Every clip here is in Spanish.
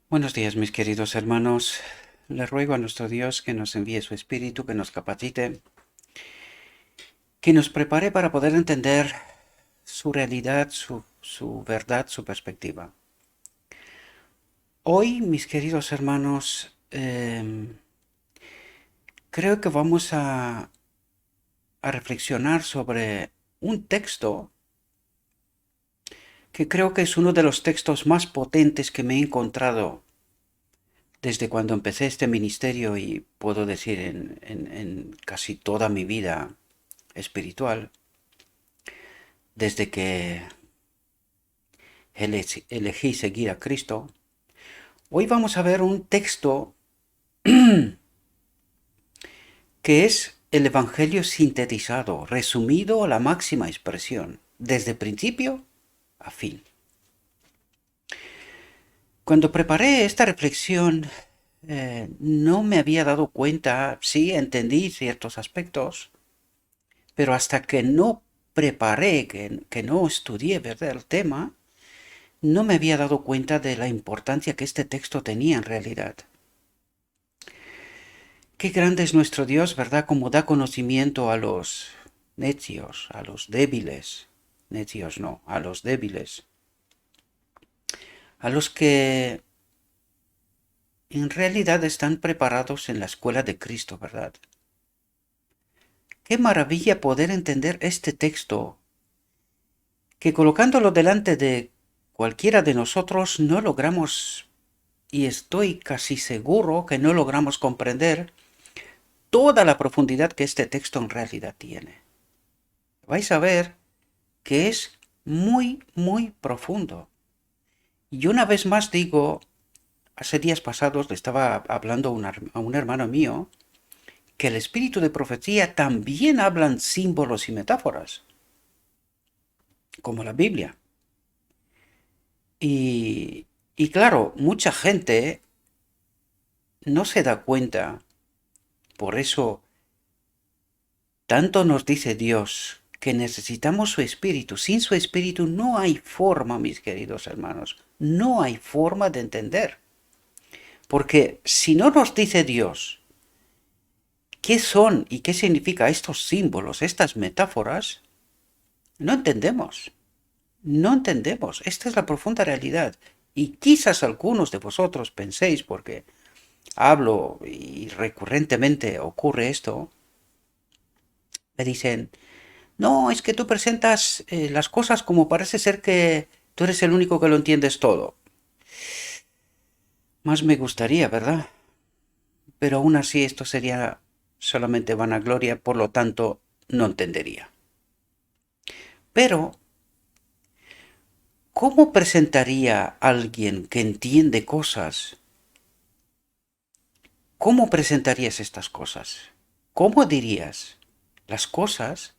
Buenos días, mis queridos hermanos. Le ruego a nuestro Dios que nos envíe su Espíritu, que nos capacite, que nos prepare para poder entender su realidad, su verdad, su perspectiva. Hoy, mis queridos hermanos, creo que vamos a reflexionar sobre un texto que creo que es uno de los textos más potentes que me he encontrado desde cuando empecé este ministerio y puedo decir en casi toda mi vida espiritual, desde que elegí seguir a Cristo. Hoy vamos a ver un texto que es el Evangelio sintetizado, resumido a la máxima expresión, desde principio a fin. Cuando preparé esta reflexión, no me había dado cuenta, sí entendí ciertos aspectos, pero hasta que no preparé, que no estudié, ¿verdad?, el tema, no me había dado cuenta de la importancia que este texto tenía en realidad. Qué grande es nuestro Dios, ¿verdad? Como da conocimiento a los necios, a los débiles. Necios no, a los débiles. A los que en realidad están preparados en la escuela de Cristo, ¿verdad? Qué maravilla poder entender este texto, que colocándolo delante de cualquiera de nosotros no logramos, y estoy casi seguro que no logramos comprender toda la profundidad que este texto en realidad tiene. Vais a ver que es muy, muy profundo. Y una vez más digo, hace días pasados le estaba hablando a un hermano mío que el espíritu de profecía también hablan símbolos y metáforas, como la Biblia. Y claro, mucha gente no se da cuenta, por eso tanto nos dice Dios que necesitamos su espíritu. Sin su espíritu no hay forma, mis queridos hermanos, no hay forma de entender. Porque si no nos dice Dios qué son y qué significa estos símbolos, estas metáforas, no entendemos. No entendemos. Esta es la profunda realidad. Y quizás algunos de vosotros penséis, porque hablo y recurrentemente ocurre esto, me dicen, no, es que tú presentas las cosas como parece ser que tú eres el único que lo entiendes todo. Más me gustaría, ¿verdad? Pero aún así esto sería solamente vanagloria, por lo tanto no entendería. Pero, ¿cómo presentaría alguien que entiende cosas? ¿Cómo presentarías estas cosas? ¿Cómo dirías las cosas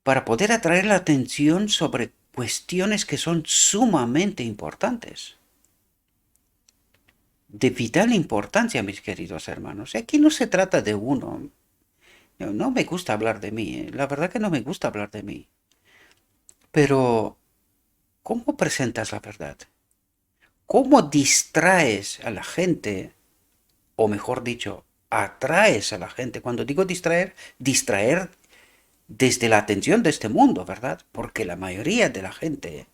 para poder atraer la atención sobre cuestiones que son sumamente importantes? De vital importancia, mis queridos hermanos. Aquí no se trata de uno. No me gusta hablar de mí. La verdad que no me gusta hablar de mí. Pero, ¿cómo presentas la verdad? ¿Cómo distraes a la gente? O mejor dicho, atraes a la gente. Cuando digo distraer, distraer desde la atención de este mundo, ¿verdad? Porque la mayoría de la gente,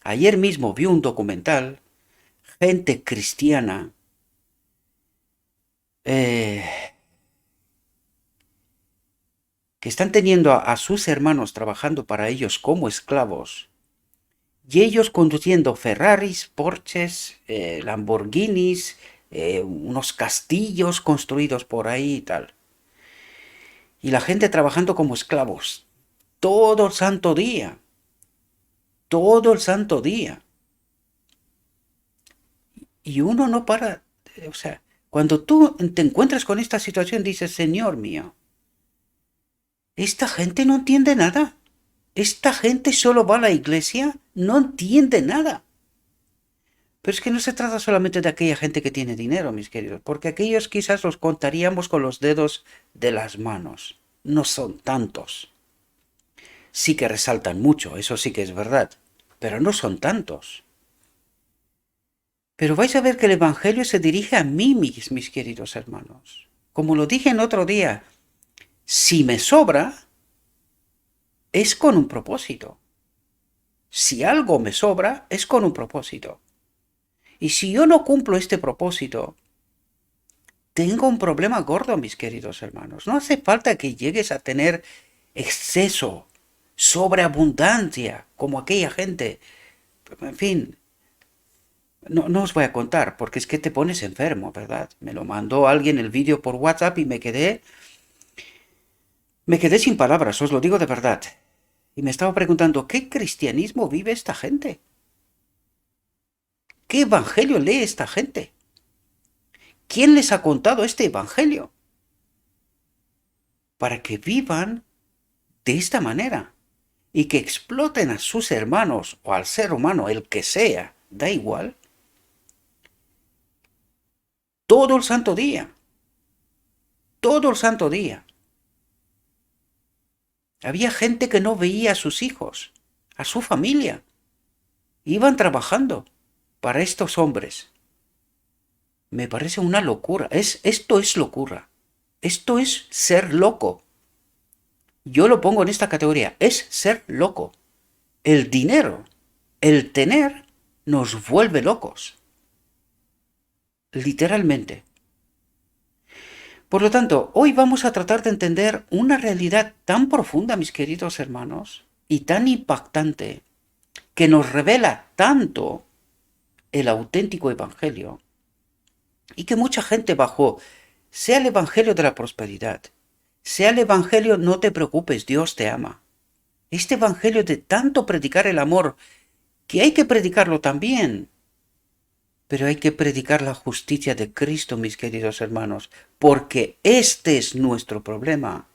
ayer mismo vi un documental, gente cristiana, eh, que están teniendo a sus hermanos trabajando para ellos como esclavos, y ellos conduciendo Ferraris, Porsches, Lamborghinis, unos castillos construidos por ahí y tal. Y la gente trabajando como esclavos todo el santo día, todo el santo día. Y uno no para, o sea, cuando tú te encuentras con esta situación dices, Señor mío, esta gente no entiende nada. Esta gente solo va a la iglesia, no entiende nada. Pero es que no se trata solamente de aquella gente que tiene dinero, mis queridos, porque aquellos quizás los contaríamos con los dedos de las manos. No son tantos. Sí que resaltan mucho, eso sí que es verdad, pero no son tantos. Pero vais a ver que el Evangelio se dirige a mí, mis queridos hermanos. Como lo dije en otro día, si me sobra, es con un propósito. Si algo me sobra, es con un propósito. Y si yo no cumplo este propósito, tengo un problema gordo, mis queridos hermanos. No hace falta que llegues a tener exceso, sobreabundancia, como aquella gente. En fin, no os voy a contar, porque es que te pones enfermo, ¿verdad? Me lo mandó alguien el vídeo por WhatsApp y me quedé sin palabras, os lo digo de verdad. Y me estaba preguntando, ¿qué cristianismo vive esta gente? ¿Qué evangelio lee esta gente? ¿Quién les ha contado este evangelio? Para que vivan de esta manera y que exploten a sus hermanos o al ser humano, el que sea, da igual, todo el santo día, todo el santo día. Había gente que no veía a sus hijos, a su familia. Iban trabajando para estos hombres. Me parece una locura. Esto es locura. Esto es ser loco. Yo lo pongo en esta categoría. Es ser loco. El dinero, el tener, nos vuelve locos. Literalmente. Por lo tanto, hoy vamos a tratar de entender una realidad tan profunda, mis queridos hermanos, y tan impactante, que nos revela tanto el auténtico evangelio, y que mucha gente bajo, sea el evangelio de la prosperidad, sea el evangelio no te preocupes, Dios te ama. Este evangelio de tanto predicar el amor, que hay que predicarlo también, pero hay que predicar la justicia de Cristo, mis queridos hermanos, porque este es nuestro problema.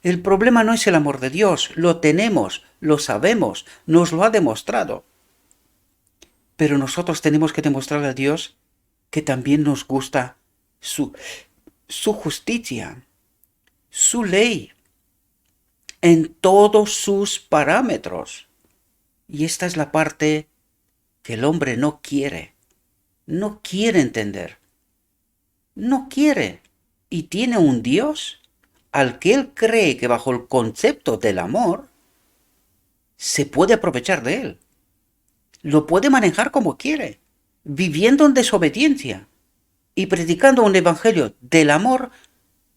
El problema no es el amor de Dios, lo tenemos, lo sabemos, nos lo ha demostrado. Pero nosotros tenemos que demostrarle a Dios que también nos gusta su justicia, su ley, en todos sus parámetros. Y esta es la parte que el hombre no quiere entender, no quiere. Y tiene un Dios al que él cree que bajo el concepto del amor se puede aprovechar de él. Lo puede manejar como quiere, viviendo en desobediencia y predicando un evangelio del amor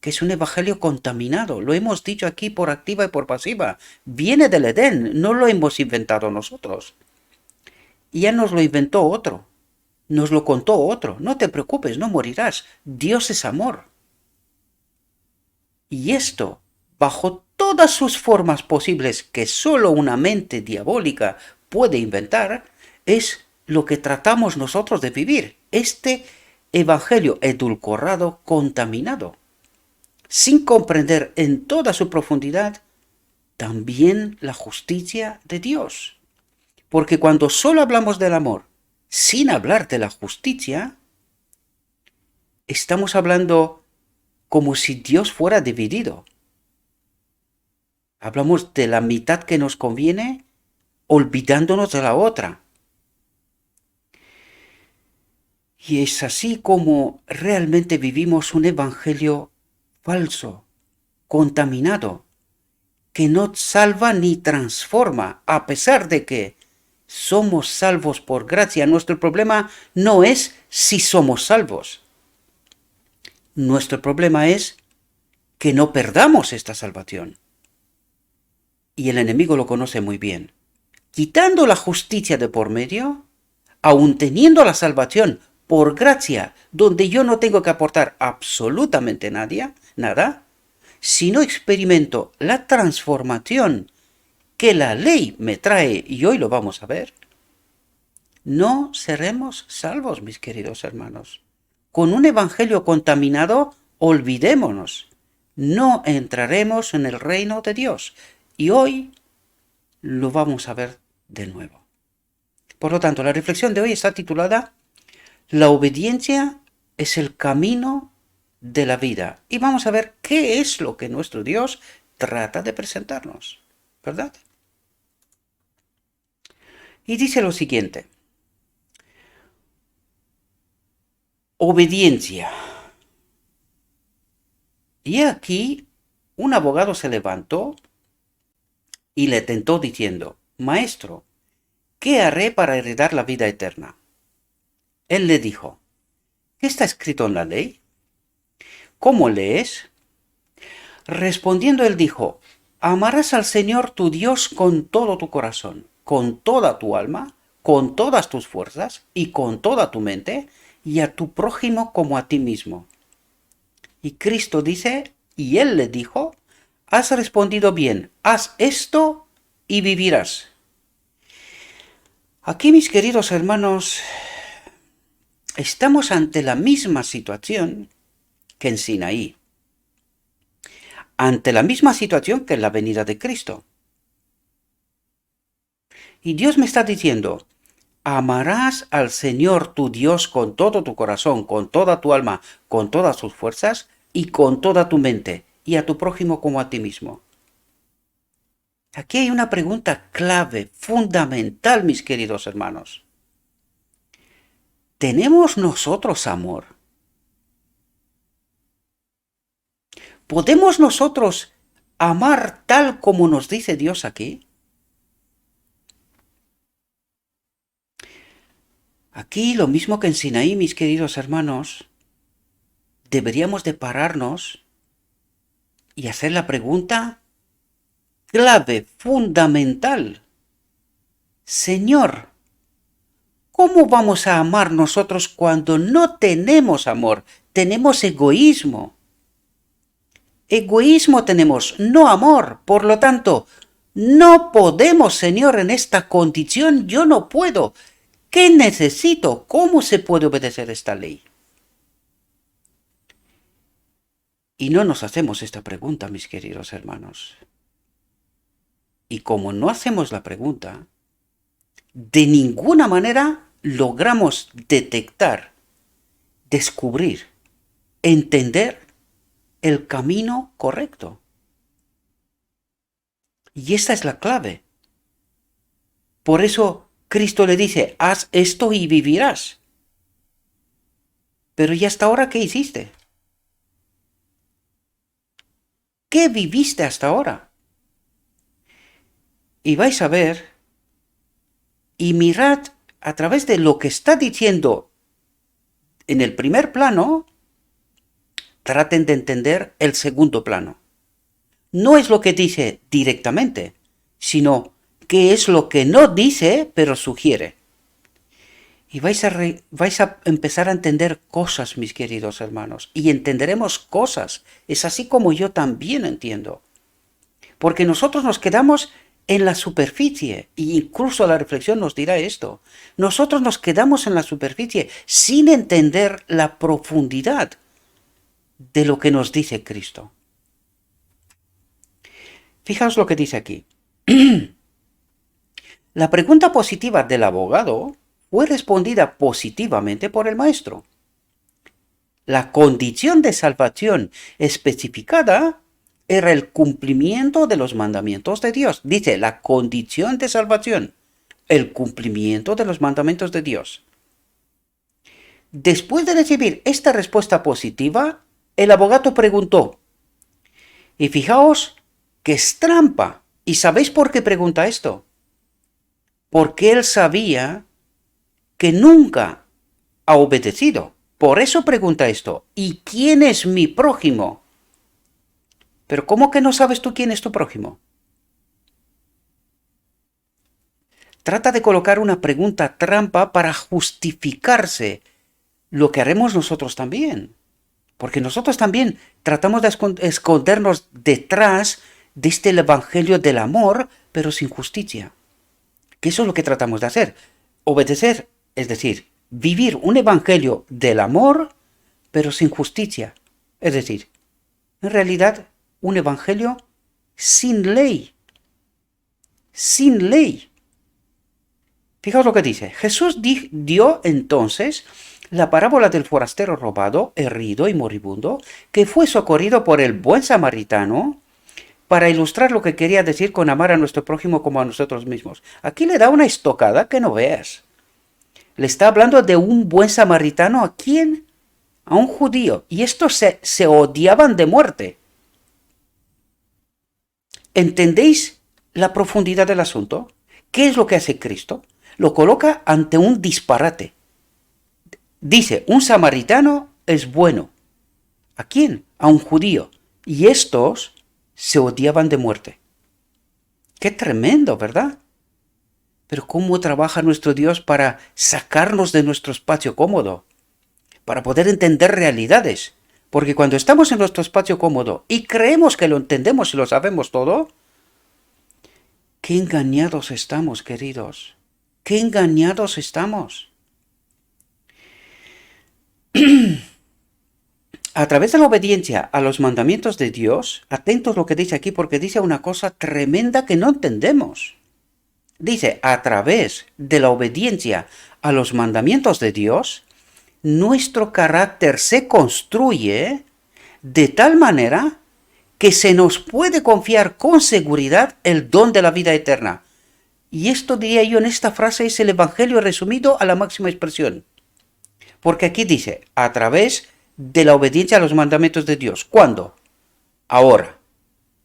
que es un evangelio contaminado. Lo hemos dicho aquí por activa y por pasiva. Viene del Edén, no lo hemos inventado nosotros. Ya nos lo inventó otro, nos lo contó otro. No te preocupes, no morirás. Dios es amor. Y esto, bajo todas sus formas posibles que solo una mente diabólica puede inventar, es lo que tratamos nosotros de vivir. Este evangelio edulcorado, contaminado, sin comprender en toda su profundidad también la justicia de Dios. Porque cuando solo hablamos del amor, sin hablar de la justicia, estamos hablando como si Dios fuera dividido. Hablamos de la mitad que nos conviene, olvidándonos de la otra. Y es así como realmente vivimos un evangelio falso, contaminado, que no salva ni transforma, a pesar de que somos salvos por gracia. Nuestro problema no es si somos salvos. Nuestro problema es que no perdamos esta salvación. Y el enemigo lo conoce muy bien. Quitando la justicia de por medio, aun teniendo la salvación por gracia, donde yo no tengo que aportar absolutamente nada, si no experimento la transformación que la ley me trae, y hoy lo vamos a ver, no seremos salvos, mis queridos hermanos. Con un evangelio contaminado, olvidémonos, no entraremos en el reino de Dios. Y hoy lo vamos a ver de nuevo. Por lo tanto, la reflexión de hoy está titulada La obediencia es el camino de la vida. Y vamos a ver qué es lo que nuestro Dios trata de presentarnos, ¿verdad? Y dice lo siguiente: Obediencia. Y aquí un abogado se levantó y le tentó diciendo: Maestro, ¿qué haré para heredar la vida eterna? Él le dijo: ¿Qué está escrito en la ley? ¿Cómo lees? Respondiendo él dijo: Amarás al Señor tu Dios con todo tu corazón, con toda tu alma, con todas tus fuerzas y con toda tu mente, y a tu prójimo como a ti mismo. Y Cristo dice, y él le dijo: Has respondido bien, haz esto y vivirás. Aquí, mis queridos hermanos, estamos ante la misma situación que en Sinaí, ante la misma situación que en la venida de Cristo. Y Dios me está diciendo: amarás al Señor tu Dios con todo tu corazón, con toda tu alma, con todas tus fuerzas y con toda tu mente, y a tu prójimo como a ti mismo. Aquí hay una pregunta clave, fundamental, mis queridos hermanos. ¿Tenemos nosotros amor? ¿Podemos nosotros amar tal como nos dice Dios aquí? Aquí, lo mismo que en Sinaí, mis queridos hermanos, deberíamos de pararnos y hacer la pregunta clave, fundamental. Señor, ¿cómo vamos a amar nosotros cuando no tenemos amor? Tenemos egoísmo. Egoísmo tenemos, no amor. Por lo tanto, no podemos, Señor, en esta condición. Yo no puedo. ¿Qué necesito? ¿Cómo se puede obedecer esta ley? Y no nos hacemos esta pregunta, mis queridos hermanos. Y como no hacemos la pregunta, de ninguna manera logramos detectar, descubrir, entender el camino correcto. Y esta es la clave. Por eso Cristo le dice: haz esto y vivirás. Pero ¿y hasta ahora qué hiciste? ¿Qué viviste hasta ahora? Y vais a ver y mirad a través de lo que está diciendo en el primer plano, traten de entender el segundo plano. No es lo que dice directamente, sino qué es lo que no dice, pero sugiere. Y vais a empezar a entender cosas, mis queridos hermanos, y entenderemos cosas. Es así como yo también entiendo. Porque nosotros nos quedamos en la superficie, e incluso la reflexión nos dirá esto. Nosotros nos quedamos en la superficie sin entender la profundidad de lo que nos dice Cristo. Fijaos lo que dice aquí. La pregunta positiva del abogado fue respondida positivamente por el maestro. La condición de salvación especificada era el cumplimiento de los mandamientos de Dios. Dice, la condición de salvación, el cumplimiento de los mandamientos de Dios. Después de recibir esta respuesta positiva, el abogado preguntó. Y fijaos que es trampa. ¿Y sabéis por qué pregunta esto? Porque él sabía que nunca ha obedecido. Por eso pregunta esto. ¿Y quién es mi prójimo? Pero ¿cómo que no sabes tú quién es tu prójimo? Trata de colocar una pregunta trampa para justificarse lo que haremos nosotros también. Porque nosotros también tratamos de escondernos detrás de este evangelio del amor, pero sin justicia. Que eso es lo que tratamos de hacer. Obedecer, es decir, vivir un evangelio del amor, pero sin justicia. Es decir, en realidad, un evangelio sin ley. Sin ley. Fijaos lo que dice. Jesús dio entonces la parábola del forastero robado, herido y moribundo, que fue socorrido por el buen samaritano, para ilustrar lo que quería decir con amar a nuestro prójimo como a nosotros mismos. Aquí le da una estocada que no veas. Le está hablando de un buen samaritano. ¿A quién? a un judío, y estos se odiaban de muerte. ¿Entendéis la profundidad del asunto? ¿Qué es lo que hace Cristo? Lo coloca ante un disparate. Dice, un samaritano es bueno. ¿A quién? A un judío. Y estos se odiaban de muerte. Qué tremendo, ¿verdad? Pero ¿cómo trabaja nuestro Dios para sacarnos de nuestro espacio cómodo? Para poder entender realidades. Porque cuando estamos en nuestro espacio cómodo y creemos que lo entendemos y lo sabemos todo, qué engañados estamos, queridos. Qué engañados estamos. A través de la obediencia a los mandamientos de Dios, atentos a lo que dice aquí porque dice una cosa tremenda que no entendemos. Dice, a través de la obediencia a los mandamientos de Dios, nuestro carácter se construye de tal manera que se nos puede confiar con seguridad el don de la vida eterna. Y esto diría yo en esta frase es el Evangelio resumido a la máxima expresión. Porque aquí dice, a través de la obediencia a los mandamientos de Dios. ¿Cuándo? Ahora.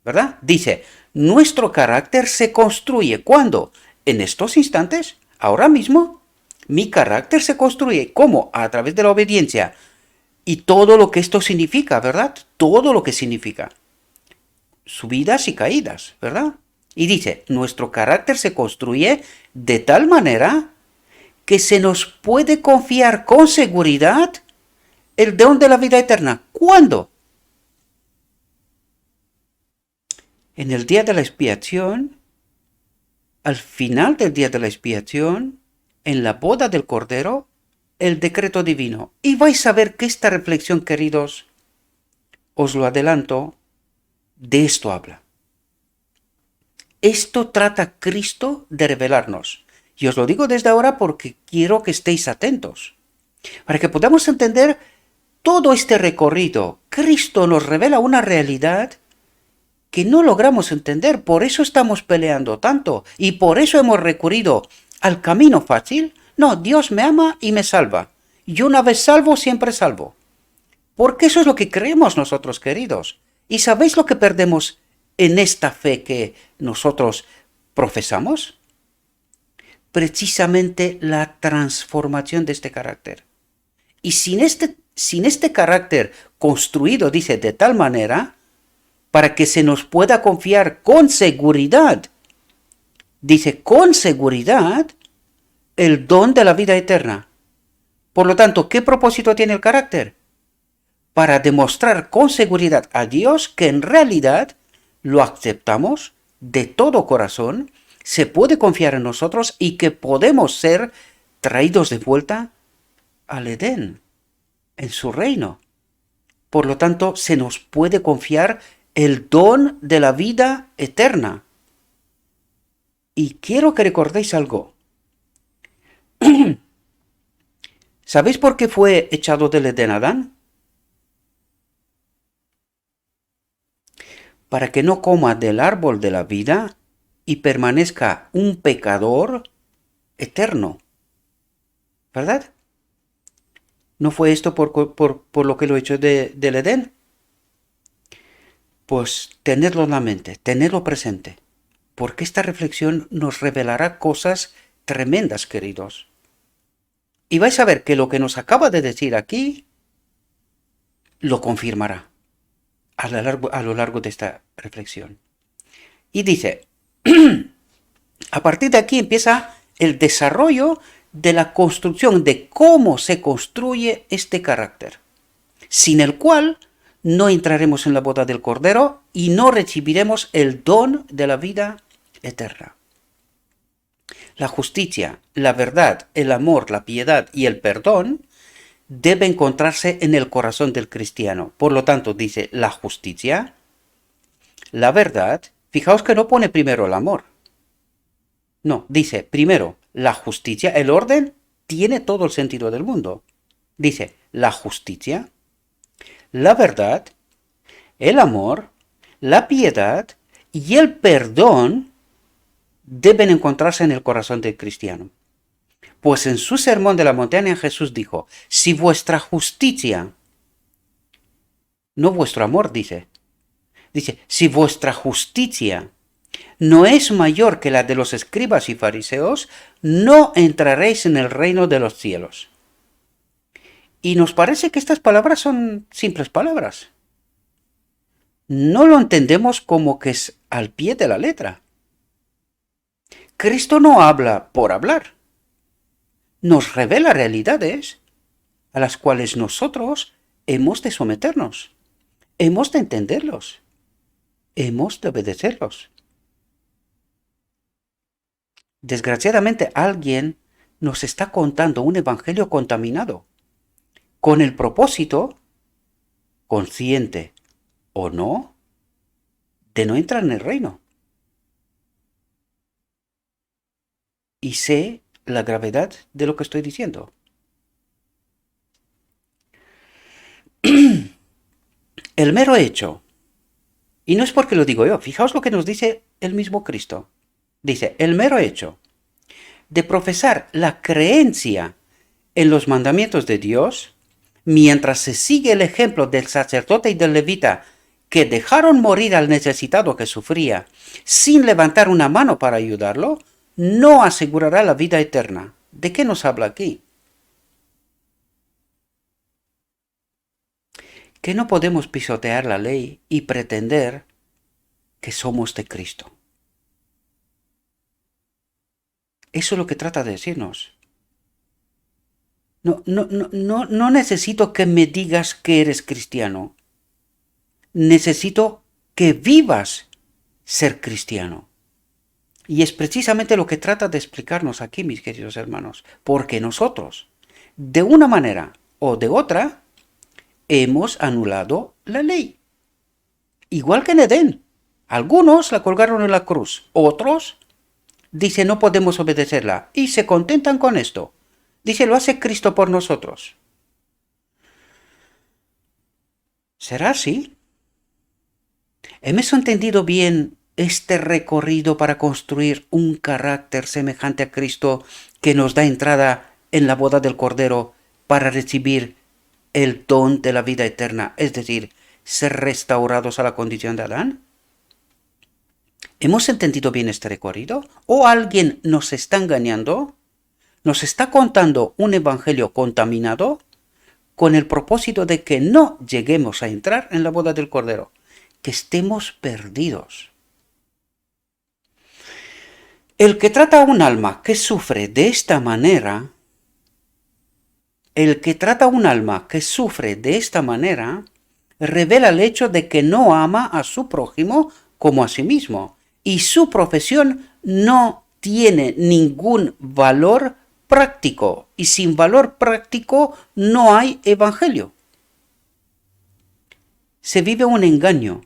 ¿Verdad? Dice, nuestro carácter se construye. ¿Cuándo? En estos instantes, ahora mismo, mi carácter se construye. ¿Cómo? A través de la obediencia. Y todo lo que esto significa, ¿verdad? Todo lo que significa. Subidas y caídas, ¿verdad? Y dice, nuestro carácter se construye de tal manera que se nos puede confiar con seguridad el don de la vida eterna. ¿Cuándo? En el día de la expiación, al final del día de la expiación, en la boda del Cordero, el decreto divino. Y vais a ver que esta reflexión, queridos, os lo adelanto, de esto habla. Esto trata Cristo de revelarnos. Y os lo digo desde ahora porque quiero que estéis atentos. Para que podamos entender todo este recorrido, Cristo nos revela una realidad que no logramos entender. Por eso estamos peleando tanto. Y por eso hemos recurrido al camino fácil. No, Dios me ama y me salva. Y una vez salvo, siempre salvo. Porque eso es lo que creemos nosotros, queridos. ¿Y sabéis lo que perdemos en esta fe que nosotros profesamos? Precisamente la transformación de este carácter. Y sin este carácter construido, dice, de tal manera, para que se nos pueda confiar con seguridad, dice, con seguridad, el don de la vida eterna. Por lo tanto, ¿qué propósito tiene el carácter? Para demostrar con seguridad a Dios que en realidad lo aceptamos de todo corazón, se puede confiar en nosotros y que podemos ser traídos de vuelta al Edén, en su reino. Por lo tanto, se nos puede confiar el don de la vida eterna. Y quiero que recordéis algo. ¿Sabéis por qué fue echado del Edén Adán? Para que no coma del árbol de la vida y permanezca un pecador eterno. ¿Verdad? ¿No fue esto por lo que lo echó del Edén? Pues tenedlo en la mente, tenedlo presente, porque esta reflexión nos revelará cosas tremendas, queridos. Y vais a ver que lo que nos acaba de decir aquí lo confirmará a lo largo de esta reflexión. Y dice, a partir de aquí empieza el desarrollo de la construcción, de cómo se construye este carácter, sin el cual no entraremos en la boda del Cordero y no recibiremos el don de la vida eterna. La justicia, la verdad, el amor, la piedad y el perdón debe encontrarse en el corazón del cristiano. Por lo tanto, dice la justicia, la verdad. Fijaos que no pone primero el amor. No, dice primero la justicia. El orden tiene todo el sentido del mundo. Dice la justicia, la verdad, el amor, la piedad y el perdón deben encontrarse en el corazón del cristiano. Pues en su sermón de la montaña Jesús dijo, si vuestra justicia no vuestro amor, dice. Dice, si vuestra justicia no es mayor que la de los escribas y fariseos, no entraréis en el reino de los cielos. Y nos parece que estas palabras son simples palabras. No lo entendemos como que es al pie de la letra. Cristo no habla por hablar. Nos revela realidades a las cuales nosotros hemos de someternos, hemos de entenderlos, hemos de obedecerlos. Desgraciadamente alguien nos está contando un evangelio contaminado, con el propósito, consciente o no, de no entrar en el reino. Y sé la gravedad de lo que estoy diciendo. El mero hecho, y no es porque lo digo yo, fijaos lo que nos dice el mismo Cristo. Dice, el mero hecho de profesar la creencia en los mandamientos de Dios, mientras se sigue el ejemplo del sacerdote y del levita que dejaron morir al necesitado que sufría sin levantar una mano para ayudarlo, no asegurará la vida eterna. ¿De qué nos habla aquí? Que no podemos pisotear la ley y pretender que somos de Cristo. Eso es lo que trata de decirnos. No necesito que me digas que eres cristiano. Necesito que vivas ser cristiano. Y es precisamente lo que trata de explicarnos aquí, mis queridos hermanos. Porque nosotros, de una manera o de otra, hemos anulado la ley. Igual que en Edén. Algunos la colgaron en la cruz. Otros dicen no podemos obedecerla. Y se contentan con esto. Dice, lo hace Cristo por nosotros. ¿Será así? ¿Hemos entendido bien este recorrido para construir un carácter semejante a Cristo que nos da entrada en la boda del Cordero para recibir el don de la vida eterna, es decir, ser restaurados a la condición de Adán? ¿Hemos entendido bien este recorrido? ¿O alguien nos está engañando? ¿Nos está contando un evangelio contaminado con el propósito de que no lleguemos a entrar en la boda del Cordero? Que estemos perdidos. El que trata a un alma que sufre de esta manera, revela el hecho de que no ama a su prójimo como a sí mismo, y su profesión no tiene ningún valor práctico, y sin valor práctico no hay evangelio. Se vive un engaño.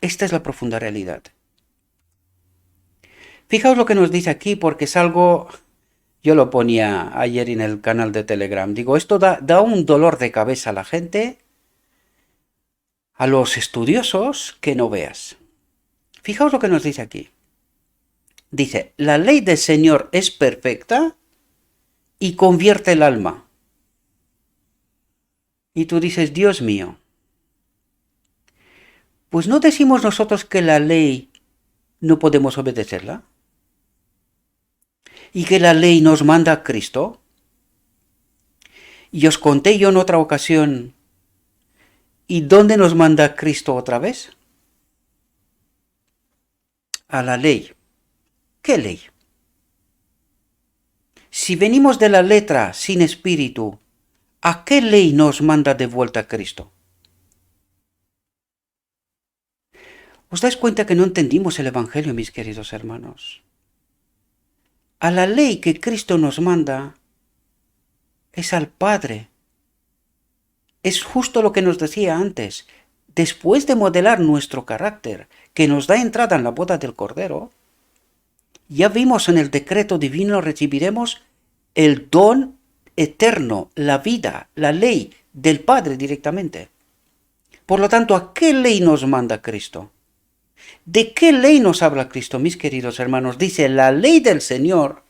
Esta es la profunda realidad. Fijaos lo que nos dice aquí, porque es algo, yo lo ponía ayer en el canal de Telegram, digo, esto da un dolor de cabeza a la gente, a los estudiosos, que no veas. Fijaos lo que nos dice aquí. Dice, la ley del Señor es perfecta y convierte el alma. Y tú dices, Dios mío, pues no decimos nosotros que la ley no podemos obedecerla y que la ley nos manda a Cristo. Y os conté yo en otra ocasión, ¿y dónde nos manda Cristo otra vez? A la ley. ¿Qué ley? Si venimos de la letra sin espíritu, ¿a qué ley nos manda de vuelta Cristo? ¿Os dais cuenta que no entendimos el Evangelio, mis queridos hermanos? A la ley que Cristo nos manda es al Padre. Es justo lo que nos decía antes. Después de modelar nuestro carácter, que nos da entrada en la boda del Cordero, ya vimos en el decreto divino recibiremos el don eterno, la vida, la ley del Padre directamente. Por lo tanto, ¿a qué ley nos manda Cristo? ¿De qué ley nos habla Cristo, mis queridos hermanos? Dice, la ley del Señor,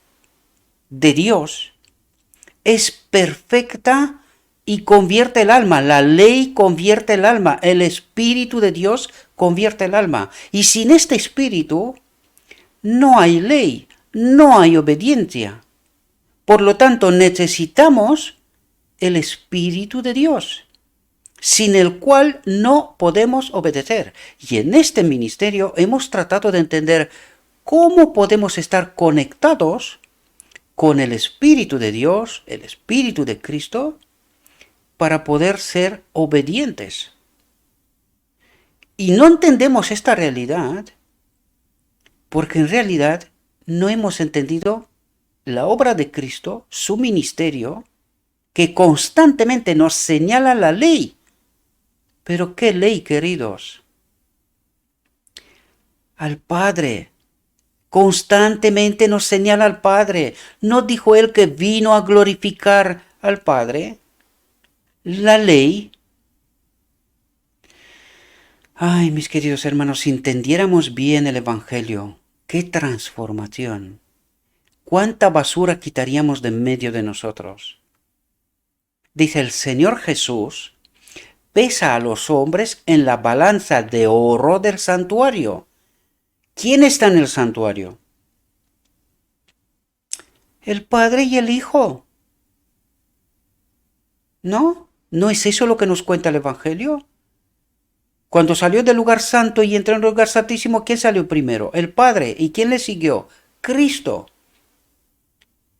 de Dios, es perfecta y convierte el alma. La ley convierte el alma. El Espíritu de Dios convierte el alma. Y sin este Espíritu no hay ley, no hay obediencia. Por lo tanto, necesitamos el Espíritu de Dios, sin el cual no podemos obedecer. Y en este ministerio hemos tratado de entender cómo podemos estar conectados con el Espíritu de Dios, el Espíritu de Cristo, para poder ser obedientes. Y no entendemos esta realidad porque en realidad no hemos entendido la obra de Cristo, su ministerio, que constantemente nos señala la ley. Pero ¿qué ley, queridos? Al Padre. Constantemente nos señala al Padre. ¿No dijo él que vino a glorificar al Padre? La ley. Ay, mis queridos hermanos, si entendiéramos bien el Evangelio, qué transformación. ¿Cuánta basura quitaríamos de en medio de nosotros? Dice el Señor Jesús, pesa a los hombres en la balanza de oro del santuario. ¿Quién está en el santuario? El Padre y el Hijo. ¿No? ¿No es eso lo que nos cuenta el Evangelio? Cuando salió del lugar santo y entró en el lugar santísimo, ¿quién salió primero? El Padre. ¿Y quién le siguió? Cristo.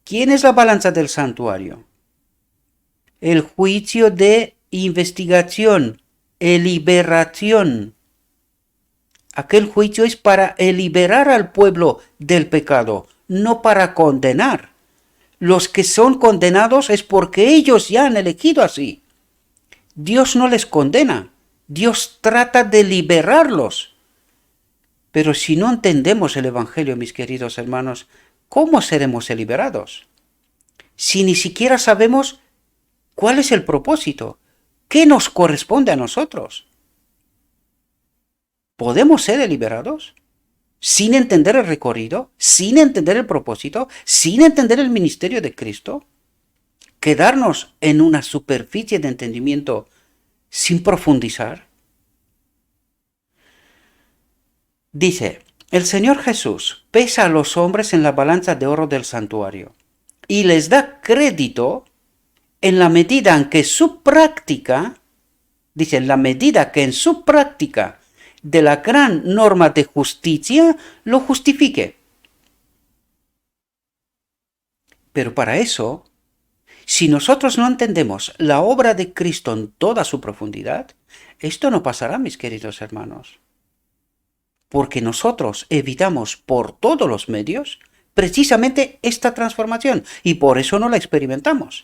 ¿Quién es la balanza del santuario? El juicio de investigación, liberación. Aquel juicio es para liberar al pueblo del pecado, no para condenar. Los que son condenados es porque ellos ya han elegido así. Dios no les condena, Dios trata de liberarlos. Pero si no entendemos el Evangelio, mis queridos hermanos, ¿cómo seremos liberados? Si ni siquiera sabemos cuál es el propósito, qué nos corresponde a nosotros. ¿Podemos ser liberados sin entender el recorrido, sin entender el propósito, sin entender el ministerio de Cristo? ¿Quedarnos en una superficie de entendimiento sin profundizar? Dice, el Señor Jesús pesa a los hombres en la balanza de oro del santuario y les da crédito en la medida en que su práctica, dice, en la medida que en su práctica de la gran norma de justicia lo justifique. Pero para eso, si nosotros no entendemos la obra de Cristo en toda su profundidad, esto no pasará, mis queridos hermanos. Porque nosotros evitamos por todos los medios precisamente esta transformación y por eso no la experimentamos.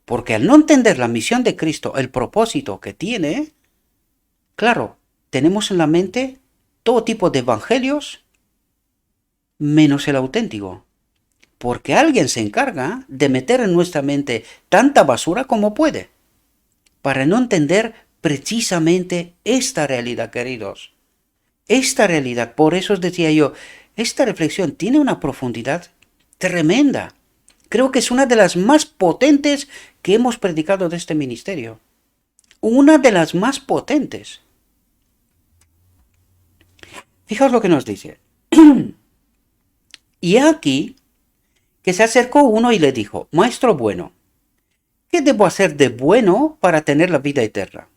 Porque al no entender la misión de Cristo, el propósito que tiene, claro, tenemos en la mente todo tipo de evangelios menos el auténtico. Porque alguien se encarga de meter en nuestra mente tanta basura como puede, para no entender precisamente esta realidad, queridos. Esta realidad, por eso os decía yo, esta reflexión tiene una profundidad tremenda. Creo que es una de las más potentes que hemos predicado de este ministerio. Una de las más potentes. Fijaos lo que nos dice. Y aquí que se acercó uno y le dijo, Maestro bueno, ¿qué debo hacer de bueno para tener la vida eterna?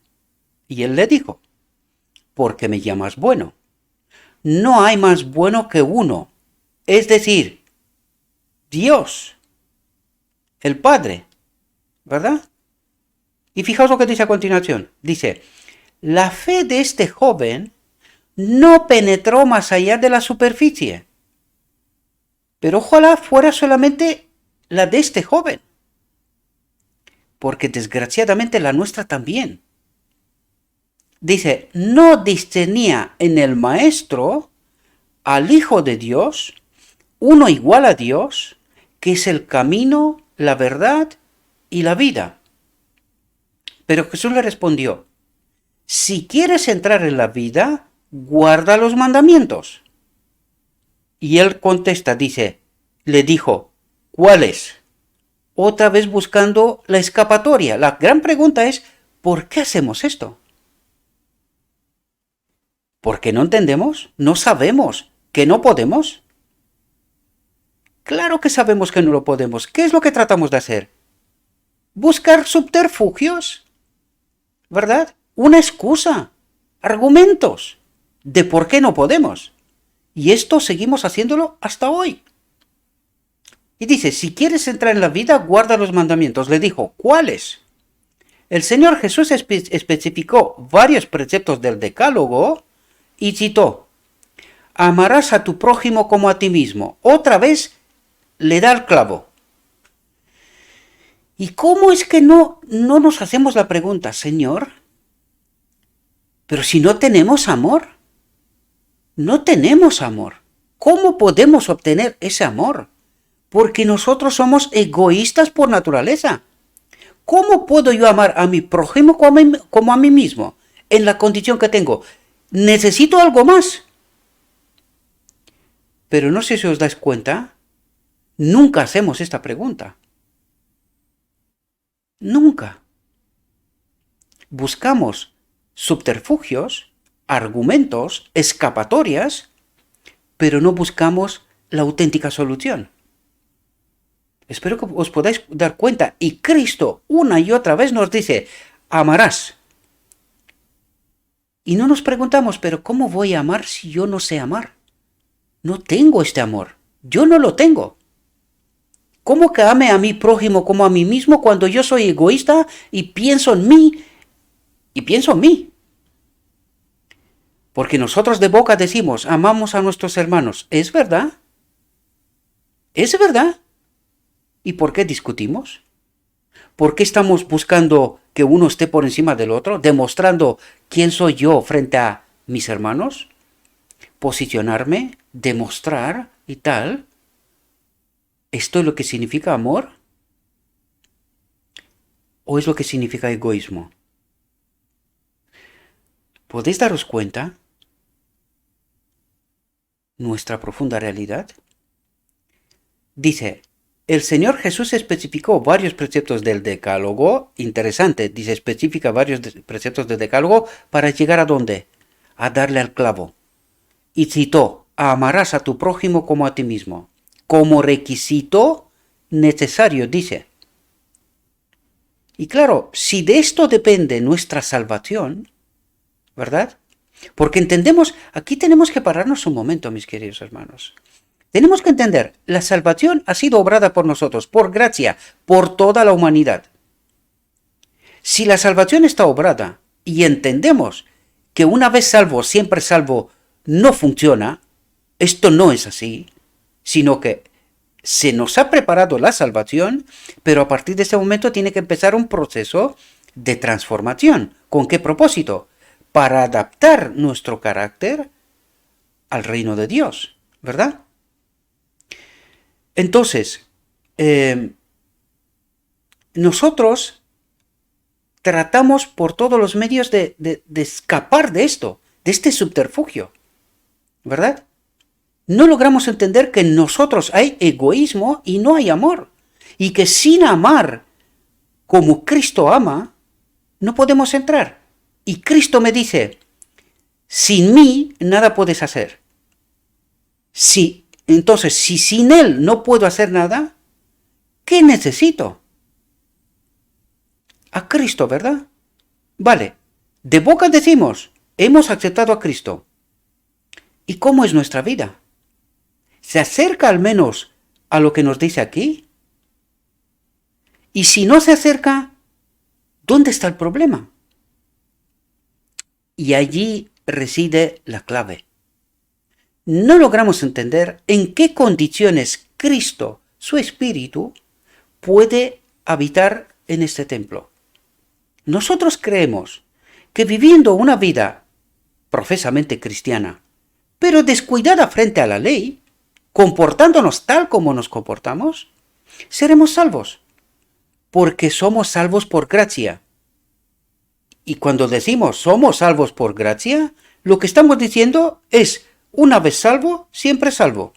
Y él le dijo, ¿por qué me llamas bueno? No hay más bueno que uno, es decir, Dios, el Padre, ¿verdad? Y fijaos lo que dice a continuación. Dice, la fe de este joven no penetró más allá de la superficie. Pero ojalá fuera solamente la de este joven. Porque desgraciadamente la nuestra también. Dice, no discernía en el Maestro al Hijo de Dios, uno igual a Dios, que es el camino, la verdad y la vida. Pero Jesús le respondió, si quieres entrar en la vida, guarda los mandamientos. Y él contesta, dice, le dijo, ¿cuáles? otra vez buscando la escapatoria. La gran pregunta es, ¿por qué hacemos esto? ¿Por qué no entendemos? ¿No sabemos que no podemos? Claro que sabemos que no lo podemos. ¿Qué es lo que tratamos de hacer? Buscar subterfugios, ¿verdad? Una excusa, argumentos de por qué no podemos. Y esto seguimos haciéndolo hasta hoy. Y dice, si quieres entrar en la vida, guarda los mandamientos. Le dijo, ¿cuáles? El Señor Jesús especificó varios preceptos del Decálogo y citó, amarás a tu prójimo como a ti mismo. Otra vez le da el clavo. ¿Y cómo es que no nos hacemos la pregunta, Señor? Pero si no tenemos amor, no tenemos amor. ¿Cómo podemos obtener ese amor? Porque nosotros somos egoístas por naturaleza. ¿Cómo puedo yo amar a mi prójimo como a mí mismo? En la condición que tengo. Necesito algo más. Pero no sé si os dais cuenta, nunca hacemos esta pregunta. Nunca. Buscamos subterfugios, argumentos, escapatorias, pero no buscamos la auténtica solución. Espero que os podáis dar cuenta. Y Cristo una y otra vez nos dice, amarás. Y no nos preguntamos, pero ¿cómo voy a amar si yo no sé amar? No tengo este amor. Yo no lo tengo. ¿Cómo que ame a mi prójimo como a mí mismo cuando yo soy egoísta y pienso en mí? Y pienso en mí. Porque nosotros de boca decimos, amamos a nuestros hermanos. ¿Es verdad? ¿Es verdad? ¿Y por qué discutimos? ¿Por qué estamos buscando que uno esté por encima del otro? ¿Demostrando quién soy yo frente a mis hermanos? ¿Posicionarme? ¿Demostrar? Y tal. ¿Esto es lo que significa amor? ¿O es lo que significa egoísmo? ¿Podéis daros cuenta? Nuestra profunda realidad. Dice, el Señor Jesús especificó varios preceptos del Decálogo. Interesante, dice, especifica varios preceptos del Decálogo para llegar a ¿dónde? A darle al clavo. Y citó, amarás a tu prójimo como a ti mismo. Como requisito necesario, dice. Y claro, si de esto depende nuestra salvación, ¿verdad? Porque entendemos, aquí tenemos que pararnos un momento, mis queridos hermanos. Tenemos que entender, la salvación ha sido obrada por nosotros, por gracia, por toda la humanidad. Si la salvación está obrada y entendemos que una vez salvo, siempre salvo, no funciona, esto no es así, sino que se nos ha preparado la salvación, pero a partir de ese momento tiene que empezar un proceso de transformación. ¿Con qué propósito? Para adaptar nuestro carácter al reino de Dios, ¿verdad? Entonces, nosotros tratamos por todos los medios de escapar de esto, de este subterfugio, ¿verdad? No logramos entender que en nosotros hay egoísmo y no hay amor, y que sin amar como Cristo ama, no podemos entrar. Y Cristo me dice, sin mí nada puedes hacer. Entonces, si sin Él no puedo hacer nada, ¿qué necesito? A Cristo, ¿verdad? Vale, de boca decimos, hemos aceptado a Cristo. ¿Y cómo es nuestra vida? ¿Se acerca al menos a lo que nos dice aquí? Y si no se acerca, ¿dónde está el problema? Y allí reside la clave. No logramos entender en qué condiciones Cristo, su Espíritu, puede habitar en este templo. Nosotros creemos que viviendo una vida profesamente cristiana, pero descuidada frente a la ley, comportándonos tal como nos comportamos, seremos salvos, porque somos salvos por gracia. Y cuando decimos somos salvos por gracia, lo que estamos diciendo es, una vez salvo, siempre salvo.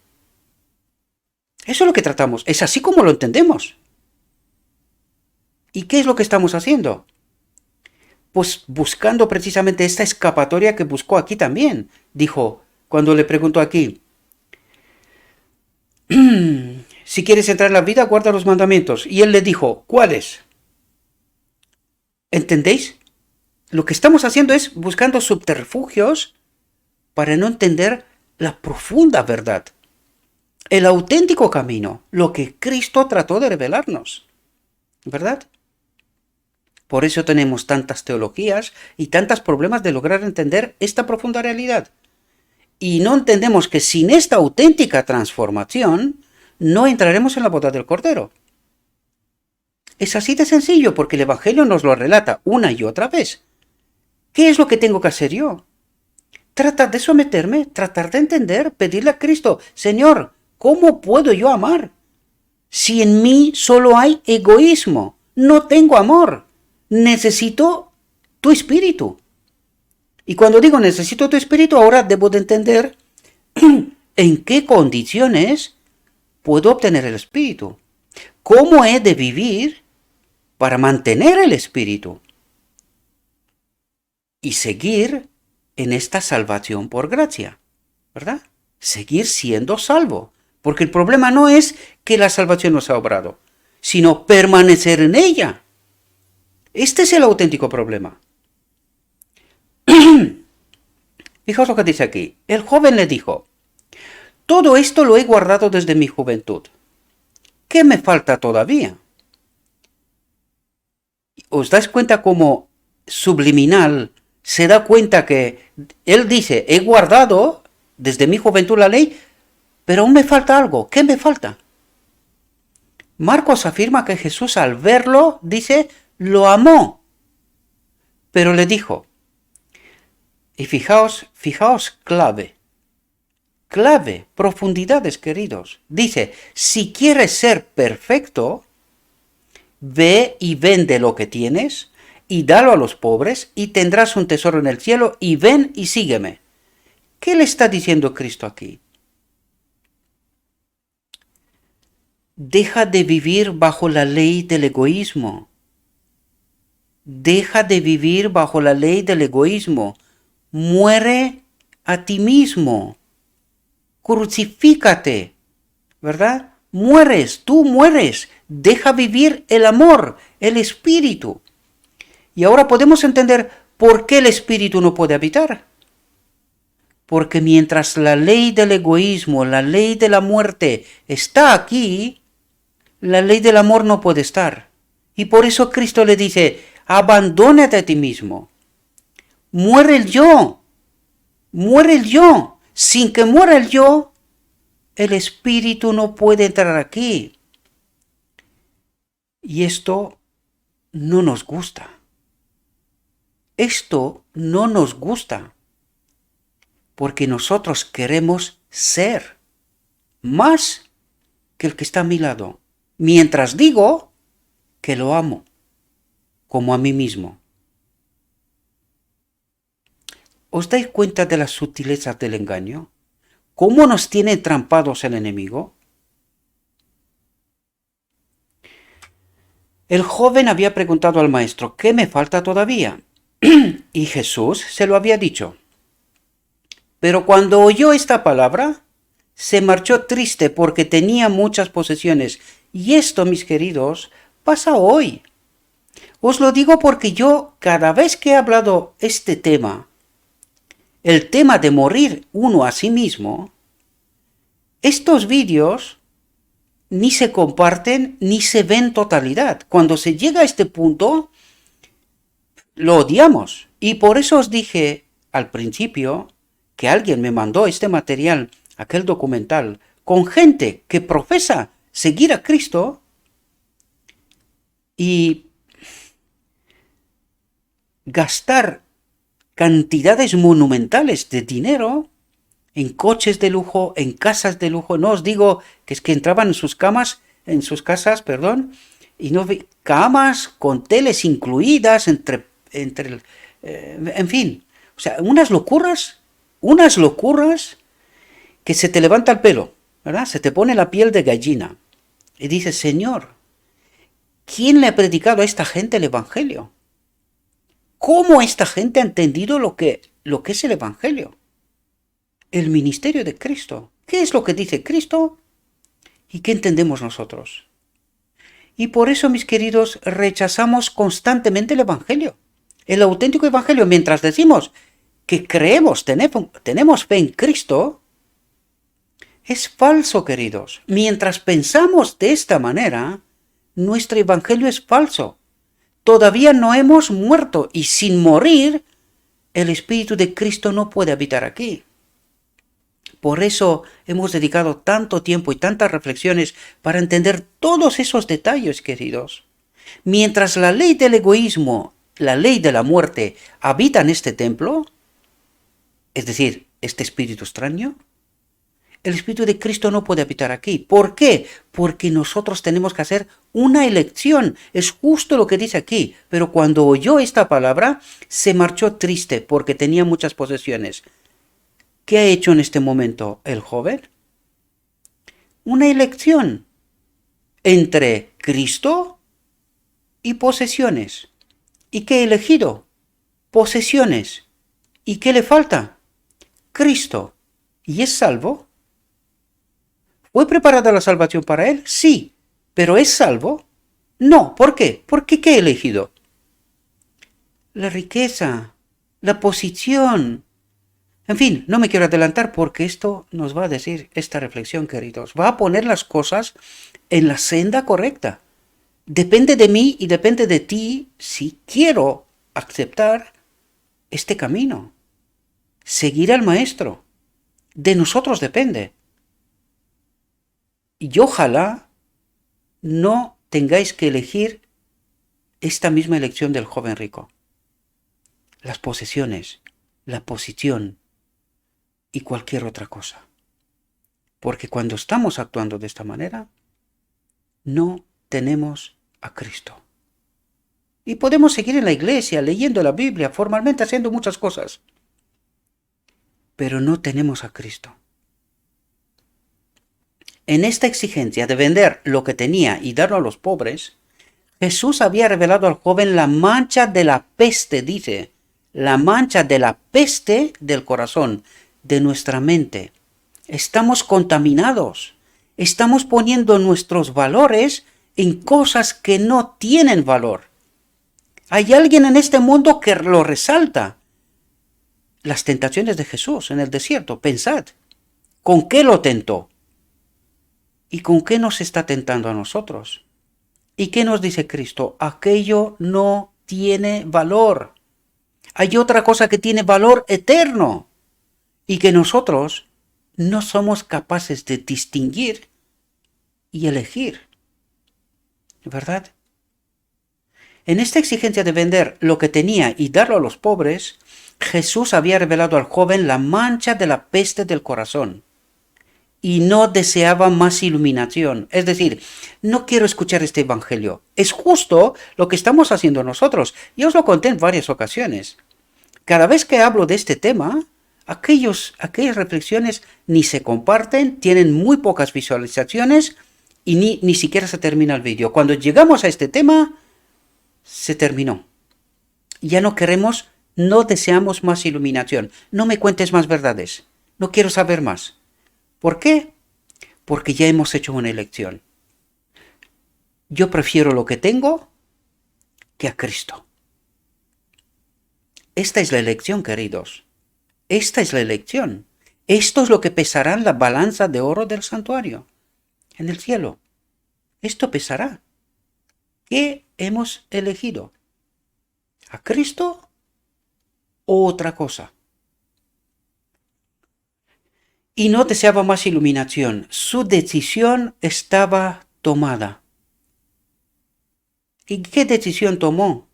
Eso es lo que tratamos, es así como lo entendemos. ¿Y qué es lo que estamos haciendo? Pues buscando precisamente esta escapatoria que buscó aquí también. Dijo, cuando le preguntó aquí, si quieres entrar en la vida, guarda los mandamientos. Y él le dijo, ¿cuáles? ¿Entendéis? Lo que estamos haciendo es buscando subterfugios para no entender la profunda verdad, el auténtico camino, lo que Cristo trató de revelarnos, ¿verdad? Por eso tenemos tantas teologías y tantos problemas de lograr entender esta profunda realidad. Y no entendemos que sin esta auténtica transformación no entraremos en la boda del Cordero. Es así de sencillo porque el Evangelio nos lo relata una y otra vez. ¿Qué es lo que tengo que hacer yo? Tratar de someterme, tratar de entender, pedirle a Cristo, Señor, ¿cómo puedo yo amar? Si en mí solo hay egoísmo, no tengo amor, necesito tu espíritu. Y cuando digo necesito tu espíritu, ahora debo de entender en qué condiciones puedo obtener el espíritu. ¿Cómo he de vivir para mantener el espíritu? Y seguir en esta salvación por gracia, ¿verdad? Seguir siendo salvo. Porque el problema no es que la salvación nos ha obrado, sino permanecer en ella. Este es el auténtico problema. Fijaos lo que dice aquí. El joven le dijo, todo esto lo he guardado desde mi juventud. ¿Qué me falta todavía? ¿Os dais cuenta cómo subliminal se da cuenta que él dice, he guardado desde mi juventud la ley, pero aún me falta algo? ¿Qué me falta? Marcos afirma que Jesús al verlo, dice, lo amó, pero le dijo, y fijaos, clave, profundidades, queridos. Dice, si quieres ser perfecto, ve y vende lo que tienes y dalo a los pobres y tendrás un tesoro en el cielo y ven y sígueme. ¿Qué le está diciendo Cristo aquí? Deja de vivir bajo la ley del egoísmo. Deja de vivir bajo la ley del egoísmo. Muere a ti mismo. Crucifícate, ¿verdad? Tú mueres. Deja vivir el amor, el espíritu. Y ahora podemos entender por qué el espíritu no puede habitar. Porque mientras la ley del egoísmo, la ley de la muerte está aquí, la ley del amor no puede estar. Y por eso Cristo le dice, abandónate a ti mismo. Muere el yo. Muere el yo. Sin que muera el yo, el espíritu no puede entrar aquí. Y esto no nos gusta. Esto no nos gusta. Porque nosotros queremos ser más que el que está a mi lado. Mientras digo que lo amo como a mí mismo. ¿Os dais cuenta de las sutilezas del engaño? ¿Cómo nos tiene entrampados el enemigo? El joven había preguntado al maestro, ¿qué me falta todavía? Y Jesús se lo había dicho. Pero cuando oyó esta palabra, se marchó triste porque tenía muchas posesiones. Y esto, mis queridos, pasa hoy. Os lo digo porque yo, cada vez que he hablado este tema, el tema de morir uno a sí mismo, estos vídeos ni se comparten ni se ven en totalidad. Cuando se llega a este punto, lo odiamos. Y por eso os dije al principio que alguien me mandó este material, aquel documental, con gente que profesa seguir a Cristo y gastar cantidades monumentales de dinero en coches de lujo, en casas de lujo. No os digo que es que entraban en sus casas, y no camas con teles incluidas en fin, o sea, unas locuras que se te levanta el pelo, ¿verdad? Se te pone la piel de gallina y dices, Señor, ¿Quién le ha predicado a esta gente el Evangelio? ¿Cómo esta gente ha entendido lo que es el Evangelio? El ministerio de Cristo. ¿Qué es lo que dice Cristo? ¿Y qué entendemos nosotros? Y por eso, mis queridos, rechazamos constantemente el Evangelio. El auténtico Evangelio, mientras decimos que creemos, tenemos fe en Cristo, es falso, queridos. Mientras pensamos de esta manera, nuestro Evangelio es falso. Todavía no hemos muerto y sin morir, el Espíritu de Cristo no puede habitar aquí. Por eso hemos dedicado tanto tiempo y tantas reflexiones para entender todos esos detalles, queridos. Mientras la ley del egoísmo, la ley de la muerte, habita en este templo, es decir, este espíritu extraño, el Espíritu de Cristo no puede habitar aquí. ¿Por qué? Porque nosotros tenemos que hacer una elección. Es justo lo que dice aquí. Pero cuando oyó esta palabra, se marchó triste porque tenía muchas posesiones. ¿Qué ha hecho en este momento el joven? Una elección entre Cristo y posesiones. ¿Y qué ha elegido? Posesiones. ¿Y qué le falta? Cristo. ¿Y es salvo? ¿Fue preparada la salvación para él? Sí. ¿Pero es salvo? No. ¿Por qué? Porque ¿qué ha elegido? La riqueza, la posición. En fin, no me quiero adelantar porque esto nos va a decir esta reflexión, queridos. Va a poner las cosas en la senda correcta. Depende de mí y depende de ti si quiero aceptar este camino. Seguir al Maestro. De nosotros depende. Y ojalá no tengáis que elegir esta misma elección del joven rico. Las posesiones, la posición y cualquier otra cosa. Porque cuando estamos actuando de esta manera, no tenemos a Cristo. Y podemos seguir en la iglesia, leyendo la Biblia, formalmente haciendo muchas cosas. Pero no tenemos a Cristo. En esta exigencia de vender lo que tenía y darlo a los pobres, Jesús había revelado al joven la mancha de la peste, dice, la mancha de la peste del corazón, de nuestra mente. Estamos contaminados, estamos poniendo nuestros valores en cosas que no tienen valor. Hay alguien en este mundo que lo resalta. Las tentaciones de Jesús en el desierto, pensad, ¿con qué lo tentó? ¿Y con qué nos está tentando a nosotros? ¿Y qué nos dice Cristo? Aquello no tiene valor. Hay otra cosa que tiene valor eterno y que nosotros no somos capaces de distinguir y elegir. ¿Verdad? En esta exigencia de vender lo que tenía y darlo a los pobres, Jesús había revelado al joven la mancha de la peste del corazón. Y no deseaba más iluminación. Es decir, no quiero escuchar este evangelio. Es justo lo que estamos haciendo nosotros. Yo os lo conté en varias ocasiones. Cada vez que hablo de este tema, aquellas reflexiones ni se comparten, tienen muy pocas visualizaciones y ni siquiera se termina el vídeo. Cuando llegamos a este tema, se terminó. Ya no queremos, no deseamos más iluminación. No me cuentes más verdades. No quiero saber más. ¿Por qué? Porque ya hemos hecho una elección. Yo prefiero lo que tengo que a Cristo. Esta es la elección, queridos. Esta es la elección. Esto es lo que pesará en la balanza de oro del santuario, en el cielo. Esto pesará. ¿Qué hemos elegido? ¿A Cristo o otra cosa? Y no deseaba más iluminación. Su decisión estaba tomada. ¿Y qué decisión tomó?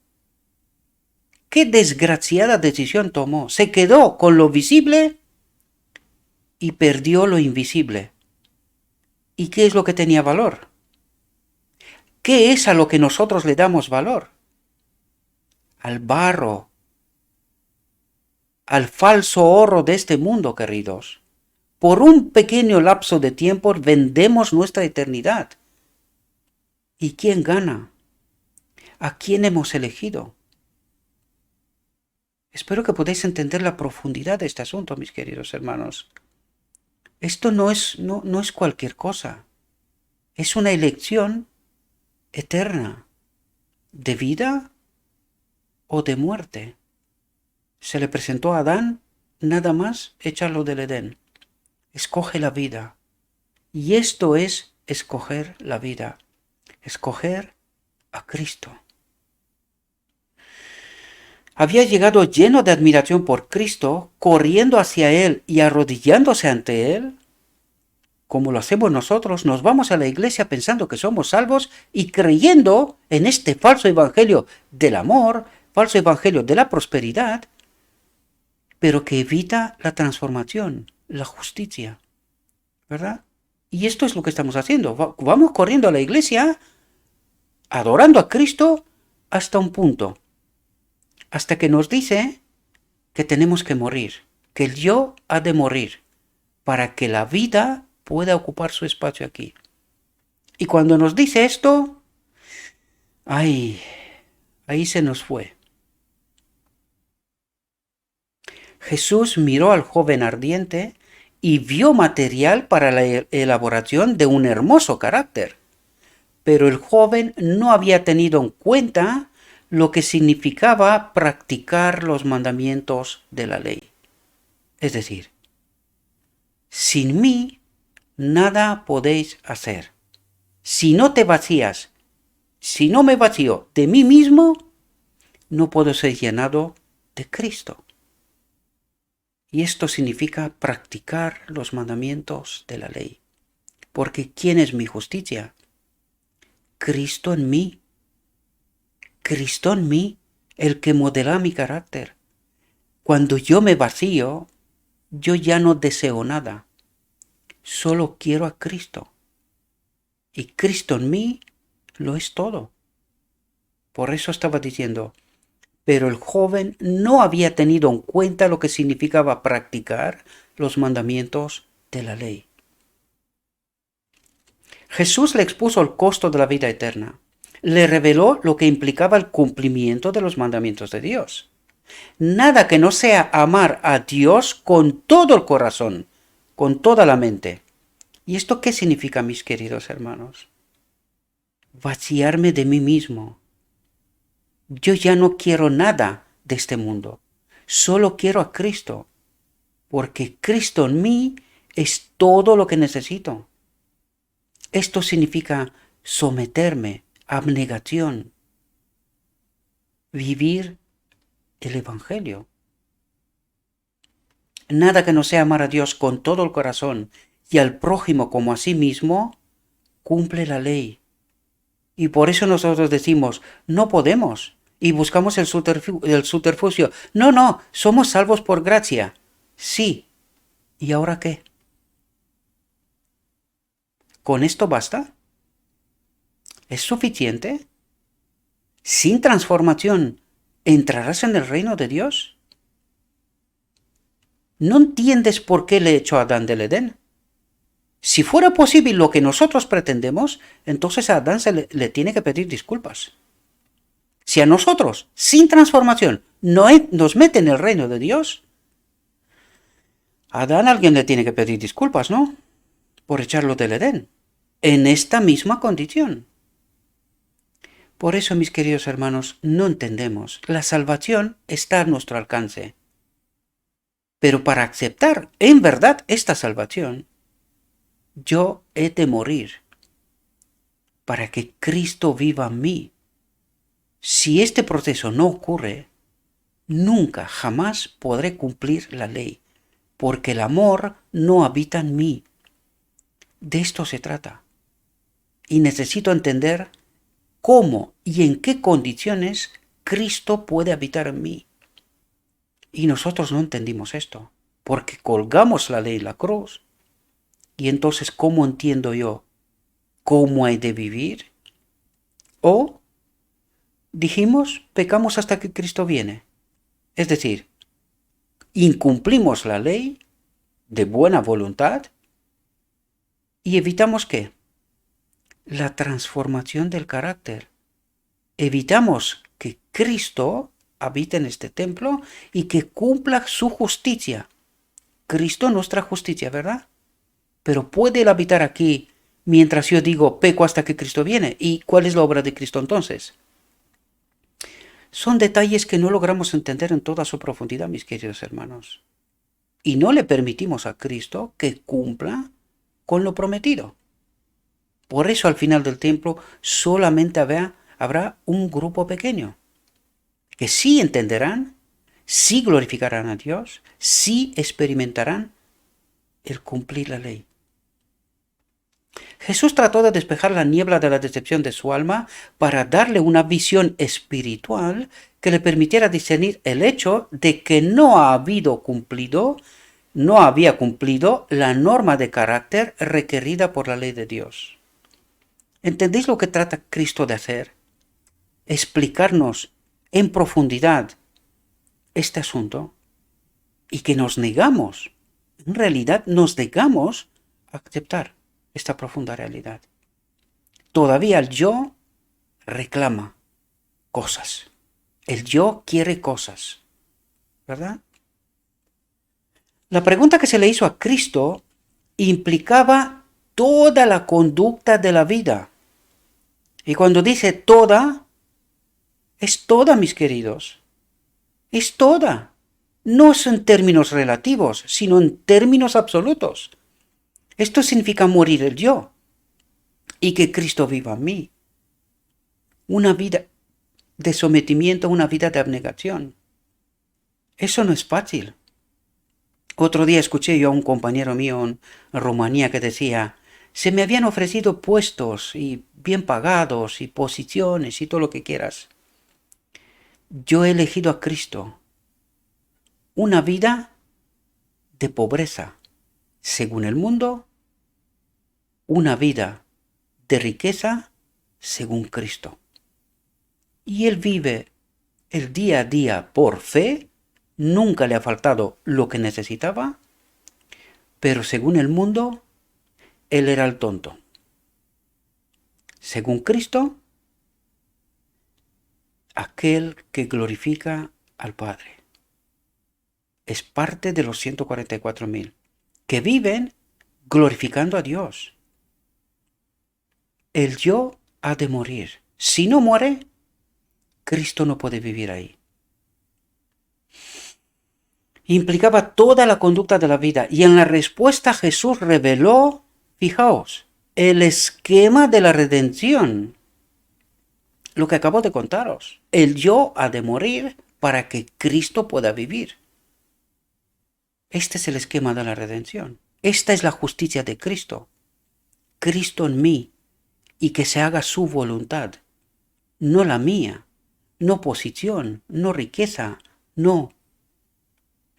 ¿Qué desgraciada decisión tomó? Se quedó con lo visible y perdió lo invisible. ¿Y qué es lo que tenía valor? ¿Qué es a lo que nosotros le damos valor? Al barro, al falso oro de este mundo, queridos. Por un pequeño lapso de tiempo vendemos nuestra eternidad. ¿Y quién gana? ¿A quién hemos elegido? Espero que podáis entender la profundidad de este asunto, mis queridos hermanos. Esto no es cualquier cosa. Es una elección eterna, de vida o de muerte. Se le presentó a Adán nada más echarlo del Edén. Escoge la vida. Y esto es escoger la vida. Escoger a Cristo. Había llegado lleno de admiración por Cristo, corriendo hacia Él y arrodillándose ante Él. Como lo hacemos nosotros, nos vamos a la iglesia pensando que somos salvos y creyendo en este falso evangelio del amor, falso evangelio de la prosperidad, pero que evita la transformación, la justicia, ¿verdad? Y esto es lo que estamos haciendo. Vamos corriendo a la iglesia, adorando a Cristo hasta un punto, hasta que nos dice que tenemos que morir, que el yo ha de morir, para que la vida pueda ocupar su espacio aquí. Y cuando nos dice esto, ahí se nos fue. Jesús miró al joven ardiente y vio material para la elaboración de un hermoso carácter. Pero el joven no había tenido en cuenta lo que significaba practicar los mandamientos de la ley. Es decir, sin mí nada podéis hacer. Si no te vacías, si no me vacío de mí mismo, no puedo ser llenado de Cristo. Y esto significa practicar los mandamientos de la ley. Porque ¿quién es mi justicia? Cristo en mí. Cristo en mí, el que modela mi carácter. Cuando yo me vacío, yo ya no deseo nada. Solo quiero a Cristo. Y Cristo en mí lo es todo. Por eso estaba diciendo, pero el joven no había tenido en cuenta lo que significaba practicar los mandamientos de la ley. Jesús le expuso el costo de la vida eterna. Le reveló lo que implicaba el cumplimiento de los mandamientos de Dios. Nada que no sea amar a Dios con todo el corazón, con toda la mente. ¿Y esto qué significa, mis queridos hermanos? Vaciarme de mí mismo. Yo ya no quiero nada de este mundo. Solo quiero a Cristo. Porque Cristo en mí es todo lo que necesito. Esto significa someterme, abnegación, vivir el Evangelio. Nada que no sea amar a Dios con todo el corazón y al prójimo como a sí mismo, cumple la ley. Y por eso nosotros decimos, no podemos, y buscamos el subterfugio. No, somos salvos por gracia. Sí. ¿Y ahora qué? ¿Con esto basta? ¿Es suficiente? ¿Sin transformación entrarás en el reino de Dios? ¿No entiendes por qué le echó a Adán del Edén? Si fuera posible lo que nosotros pretendemos, entonces a Adán le tiene que pedir disculpas. Si a nosotros, sin transformación, nos mete en el reino de Dios, a Adán alguien le tiene que pedir disculpas, ¿no? Por echarlo del Edén, en esta misma condición. Por eso, mis queridos hermanos, no entendemos. La salvación está a nuestro alcance. Pero para aceptar en verdad esta salvación, yo he de morir para que Cristo viva en mí. Si este proceso no ocurre, nunca, jamás podré cumplir la ley, porque el amor no habita en mí. De esto se trata. Y necesito entender cómo y en qué condiciones Cristo puede habitar en mí. Y nosotros no entendimos esto, porque colgamos la ley en la cruz. Y entonces, ¿cómo entiendo yo cómo he de vivir? O dijimos, pecamos hasta que Cristo viene. Es decir, incumplimos la ley de buena voluntad y evitamos ¿qué? La transformación del carácter. evitamos que Cristo habite en este templo y que cumpla su justicia. Cristo nuestra justicia, ¿verdad? Pero ¿puede él habitar aquí mientras yo digo peco hasta que Cristo viene? ¿Y cuál es la obra de Cristo entonces? Son detalles que no logramos entender en toda su profundidad, mis queridos hermanos. Y no le permitimos a Cristo que cumpla con lo prometido. Por eso al final del templo solamente habrá un grupo pequeño, que sí entenderán, sí glorificarán a Dios, sí experimentarán el cumplir la ley. Jesús trató de despejar la niebla de la decepción de su alma para darle una visión espiritual que le permitiera discernir el hecho de que no había cumplido la norma de carácter requerida por la ley de Dios. ¿Entendéis lo que trata Cristo de hacer? Explicarnos en profundidad este asunto y que nos negamos, en realidad nos negamos a aceptar esta profunda realidad. Todavía el yo reclama cosas. El yo quiere cosas, ¿verdad? La pregunta que se le hizo a Cristo implicaba toda la conducta de la vida. Y cuando dice toda, es toda, mis queridos. Es toda. No es en términos relativos, sino en términos absolutos. Esto significa morir el yo y que Cristo viva en mí. Una vida de sometimiento, una vida de abnegación. Eso no es fácil. Otro día escuché yo a un compañero mío en Rumanía que decía, se me habían ofrecido puestos y bien pagados y posiciones y todo lo que quieras. Yo he elegido a Cristo. Una vida de pobreza, según el mundo, una vida de riqueza, según Cristo. Y él vive el día a día por fe, nunca le ha faltado lo que necesitaba, pero según el mundo, él era el tonto. Según Cristo, aquel que glorifica al Padre. Es parte de los 144,000 que viven glorificando a Dios. El yo ha de morir. Si no muere, Cristo no puede vivir ahí. Implicaba toda la conducta de la vida y en la respuesta Jesús reveló, fijaos, el esquema de la redención. Lo que acabo de contaros. El yo ha de morir para que Cristo pueda vivir. Este es el esquema de la redención. Esta es la justicia de Cristo. Cristo en mí y que se haga su voluntad, no la mía, no posición, no riqueza, no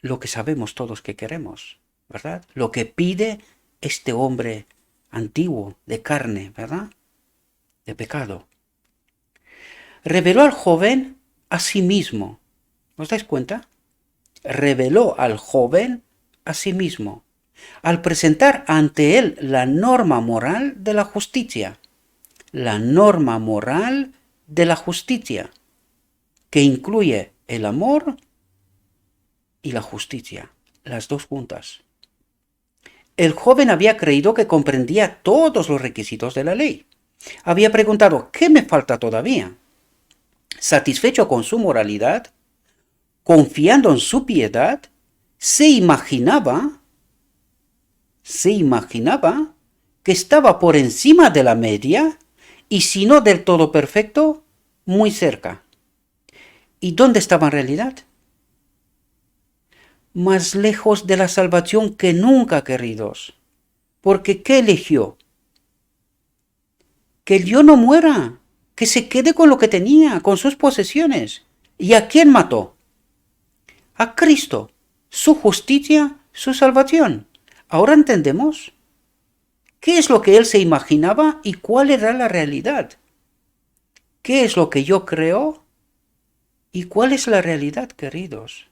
lo que sabemos todos que queremos, ¿verdad? Lo que pide este hombre antiguo, de carne, ¿verdad? De pecado. Reveló al joven a sí mismo. ¿Os dais cuenta? Reveló al joven a sí mismo, al presentar ante él la norma moral de la justicia. La norma moral de la justicia, que incluye el amor y la justicia, las dos juntas. El joven había creído que comprendía todos los requisitos de la ley. Había preguntado, ¿qué me falta todavía? Satisfecho con su moralidad, confiando en su piedad, se imaginaba que estaba por encima de la media y si no del todo perfecto, muy cerca. ¿Y dónde estaba en realidad? Más lejos de la salvación que nunca, queridos. Porque ¿qué eligió? Que el yo no muera, que se quede con lo que tenía, con sus posesiones. ¿Y a quién mató? A Cristo, su justicia, su salvación. ¿Ahora entendemos? ¿Qué es lo que él se imaginaba y cuál era la realidad? ¿Qué es lo que yo creo y cuál es la realidad, queridos?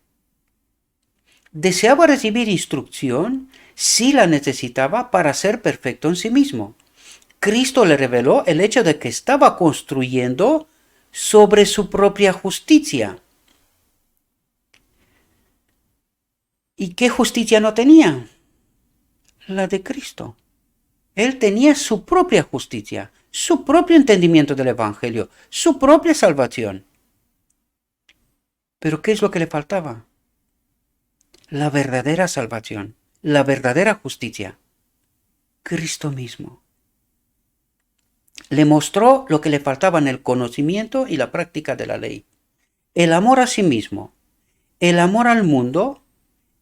Deseaba recibir instrucción si la necesitaba para ser perfecto en sí mismo. Cristo le reveló el hecho de que estaba construyendo sobre su propia justicia. ¿Y qué justicia no tenía? La de Cristo. Él tenía su propia justicia, su propio entendimiento del Evangelio, su propia salvación. Pero ¿qué es lo que le faltaba? La verdadera salvación, la verdadera justicia. Cristo mismo. Le mostró lo que le faltaba en el conocimiento y la práctica de la ley. El amor a sí mismo, el amor al mundo,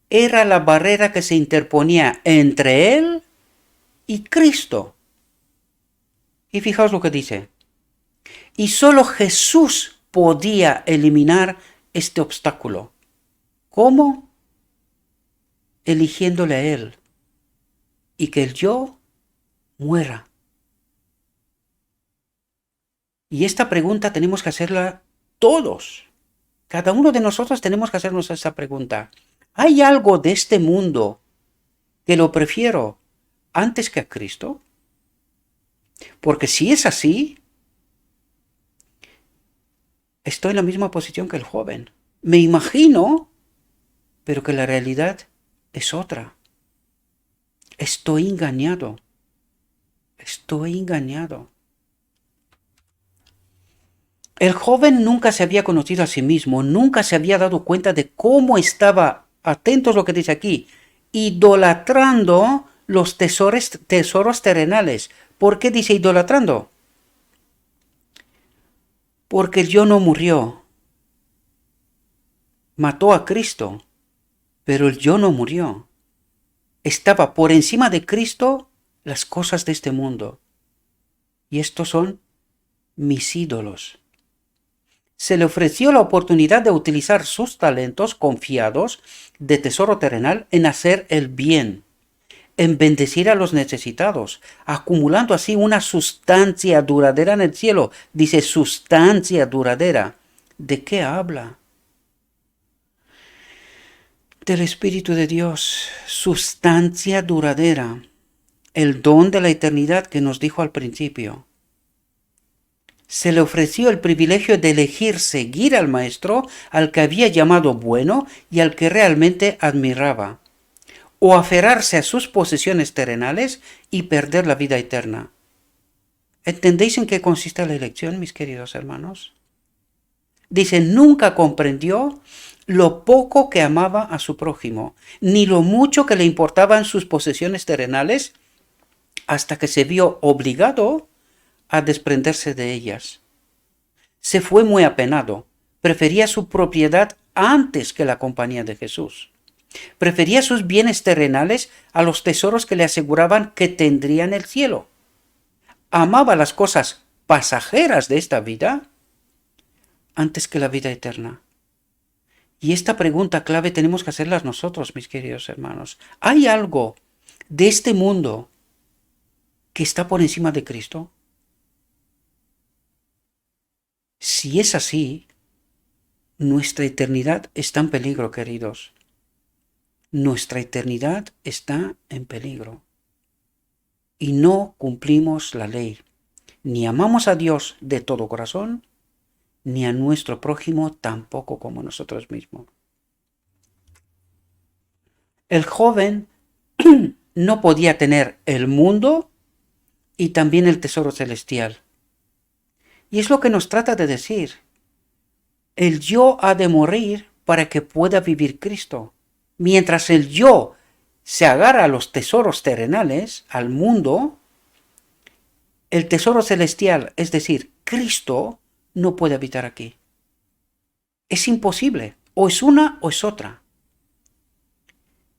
era la barrera que se interponía entre él y Cristo. Y fijaos lo que dice. Y solo Jesús podía eliminar este obstáculo. ¿Cómo? Eligiéndole a Él. Y que el yo muera. Y esta pregunta tenemos que hacerla todos. Cada uno de nosotros tenemos que hacernos esta pregunta. ¿Hay algo de este mundo que lo prefiero antes que a Cristo? Porque si es así, estoy en la misma posición que el joven. Me imagino, pero que la realidad es otra. Estoy engañado. Estoy engañado. El joven nunca se había conocido a sí mismo, nunca se había dado cuenta de cómo estaba, atentos a lo que dice aquí, idolatrando los tesoros terrenales. ¿Por qué dice idolatrando? Porque el yo no murió. Mató a Cristo, pero el yo no murió. Estaba por encima de Cristo las cosas de este mundo. Y estos son mis ídolos. Se le ofreció la oportunidad de utilizar sus talentos confiados de tesoro terrenal en hacer el bien, en bendecir a los necesitados, acumulando así una sustancia duradera en el cielo. Dice sustancia duradera. ¿De qué habla? Del Espíritu de Dios, sustancia duradera, el don de la eternidad que nos dijo al principio. Se le ofreció el privilegio de elegir seguir al Maestro, al que había llamado bueno y al que realmente admiraba, o aferrarse a sus posesiones terrenales y perder la vida eterna. ¿Entendéis en qué consiste la elección, mis queridos hermanos? Dice, nunca comprendió lo poco que amaba a su prójimo, ni lo mucho que le importaban sus posesiones terrenales, hasta que se vio obligado a desprenderse de ellas. Se fue muy apenado, prefería su propiedad antes que la compañía de Jesús. Prefería sus bienes terrenales a los tesoros que le aseguraban que tendría en el cielo. Amaba las cosas pasajeras de esta vida antes que la vida eterna. Y esta pregunta clave tenemos que hacerlas nosotros, mis queridos hermanos. ¿Hay algo de este mundo que está por encima de Cristo? Si es así, nuestra eternidad está en peligro, queridos. Nuestra eternidad está en peligro. Y no cumplimos la ley. Ni amamos a Dios de todo corazón, ni a nuestro prójimo tampoco como nosotros mismos. El joven no podía tener el mundo y también el tesoro celestial. Y es lo que nos trata de decir. El yo ha de morir para que pueda vivir Cristo. Mientras el yo se agarra a los tesoros terrenales, al mundo, el tesoro celestial, es decir, Cristo, no puede habitar aquí. Es imposible. O es una o es otra.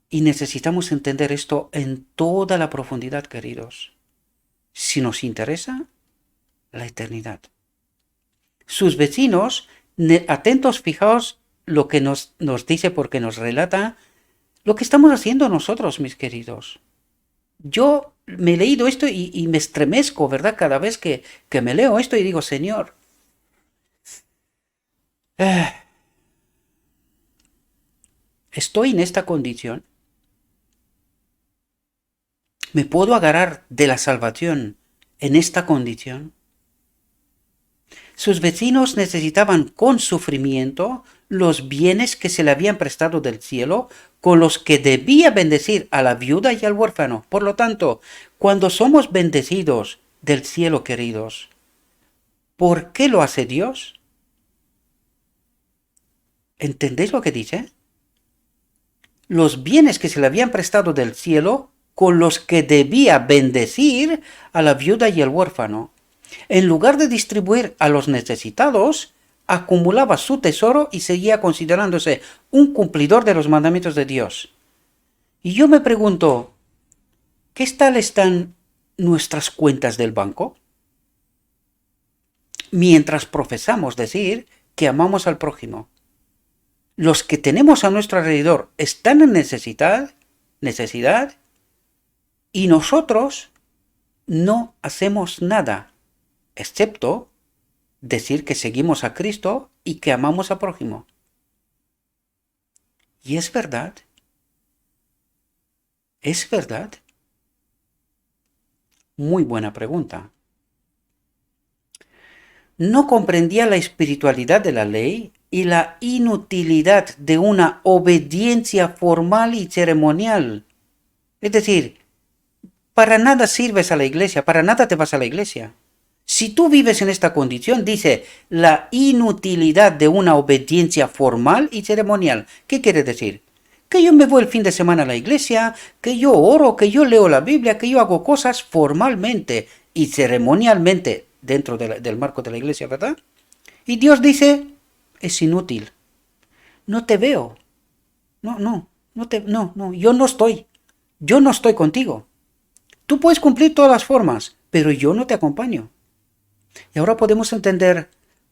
Y necesitamos entender esto en toda la profundidad, queridos. Si nos interesa, la eternidad. Sus vecinos, atentos, fijaos lo que nos dice porque nos relata lo que estamos haciendo nosotros, mis queridos. Yo me he leído esto y me estremezco, ¿verdad? Cada vez que me leo esto y digo, Señor, estoy en esta condición. ¿Me puedo agarrar de la salvación en esta condición? Sus vecinos necesitaban con sufrimiento los bienes que se le habían prestado del cielo, con los que debía bendecir a la viuda y al huérfano. Por lo tanto, cuando somos bendecidos del cielo, queridos, ¿por qué lo hace Dios? ¿Entendéis lo que dice? Los bienes que se le habían prestado del cielo, con los que debía bendecir a la viuda y al huérfano. En lugar de distribuir a los necesitados, acumulaba su tesoro y seguía considerándose un cumplidor de los mandamientos de Dios. Y yo me pregunto, ¿qué tal están nuestras cuentas del banco? Mientras profesamos decir que amamos al prójimo. Los que tenemos a nuestro alrededor están en necesidad, y nosotros no hacemos nada, excepto decir que seguimos a Cristo y que amamos al prójimo. ¿Y es verdad? ¿Es verdad? Muy buena pregunta. No comprendía la espiritualidad de la ley y la inutilidad de una obediencia formal y ceremonial. Es decir, para nada sirves a la iglesia, para nada te vas a la iglesia. Si tú vives en esta condición, dice la inutilidad de una obediencia formal y ceremonial. ¿Qué quiere decir? Que yo me voy el fin de semana a la iglesia, que yo oro, que yo leo la Biblia, que yo hago cosas formalmente y ceremonialmente dentro del marco de la iglesia, ¿verdad? Y Dios dice, es inútil. No te veo. No, yo no estoy. Yo no estoy contigo. Tú puedes cumplir todas las formas, pero yo no te acompaño. Y ahora podemos entender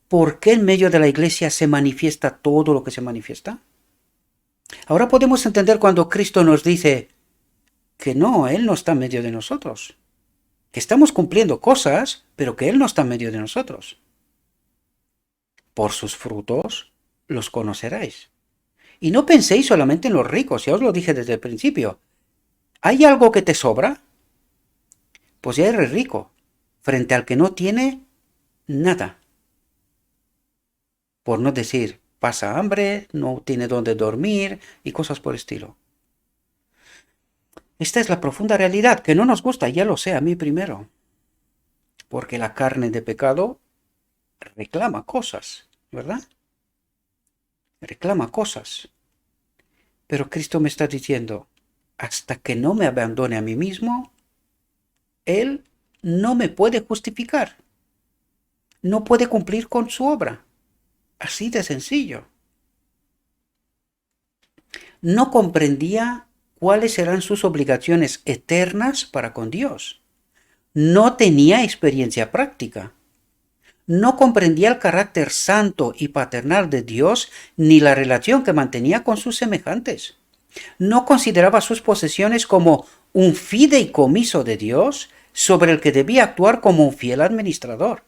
por qué en medio de la iglesia se manifiesta todo lo que se manifiesta. Ahora podemos entender cuando Cristo nos dice que no, Él no está en medio de nosotros. Que estamos cumpliendo cosas, pero que Él no está en medio de nosotros. Por sus frutos los conoceréis. Y no penséis solamente en los ricos, ya os lo dije desde el principio. ¿Hay algo que te sobra? Pues ya eres rico, frente al que no tiene nada. Por no decir, pasa hambre, no tiene dónde dormir y cosas por el estilo. Esta es la profunda realidad, que no nos gusta, ya lo sé, a mí primero. Porque la carne de pecado reclama cosas, ¿verdad? Reclama cosas. Pero Cristo me está diciendo, hasta que no me abandone a mí mismo, Él no me puede justificar. No puede cumplir con su obra. Así de sencillo. No comprendía cuáles eran sus obligaciones eternas para con Dios. No tenía experiencia práctica. No comprendía el carácter santo y paternal de Dios ni la relación que mantenía con sus semejantes. No consideraba sus posesiones como un fideicomiso de Dios sobre el que debía actuar como un fiel administrador.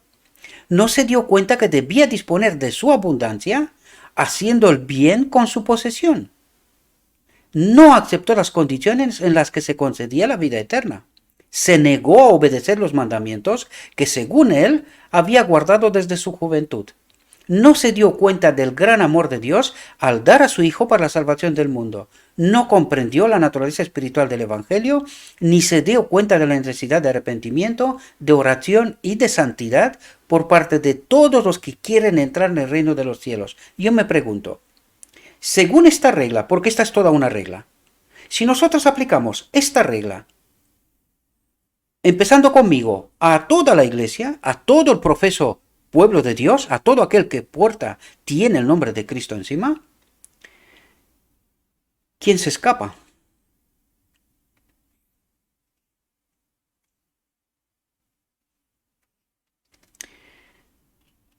No se dio cuenta que debía disponer de su abundancia haciendo el bien con su posesión. No aceptó las condiciones en las que se concedía la vida eterna. Se negó a obedecer los mandamientos que, según él, había guardado desde su juventud. No se dio cuenta del gran amor de Dios al dar a su Hijo para la salvación del mundo. No comprendió la naturaleza espiritual del Evangelio, ni se dio cuenta de la necesidad de arrepentimiento, de oración y de santidad por parte de todos los que quieren entrar en el reino de los cielos. Yo me pregunto, según esta regla, porque esta es toda una regla, si nosotros aplicamos esta regla, empezando conmigo, a toda la iglesia, a todo el profeso pueblo de Dios, a todo aquel que tiene el nombre de Cristo encima, ¿quién se escapa?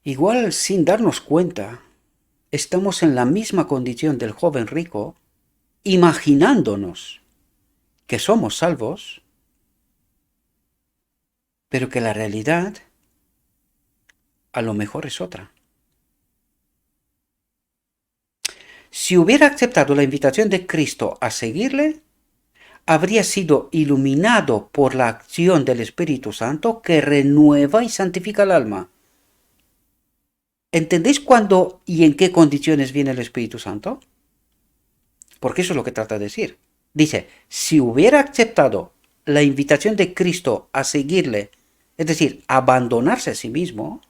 Igual sin darnos cuenta, estamos en la misma condición del joven rico, imaginándonos que somos salvos, pero que la realidad a lo mejor es otra. Si hubiera aceptado la invitación de Cristo a seguirle, habría sido iluminado por la acción del Espíritu Santo que renueva y santifica el alma. ¿Entendéis cuándo y en qué condiciones viene el Espíritu Santo? Porque eso es lo que trata de decir. Dice, si hubiera aceptado la invitación de Cristo a seguirle, es decir, abandonarse a sí mismo,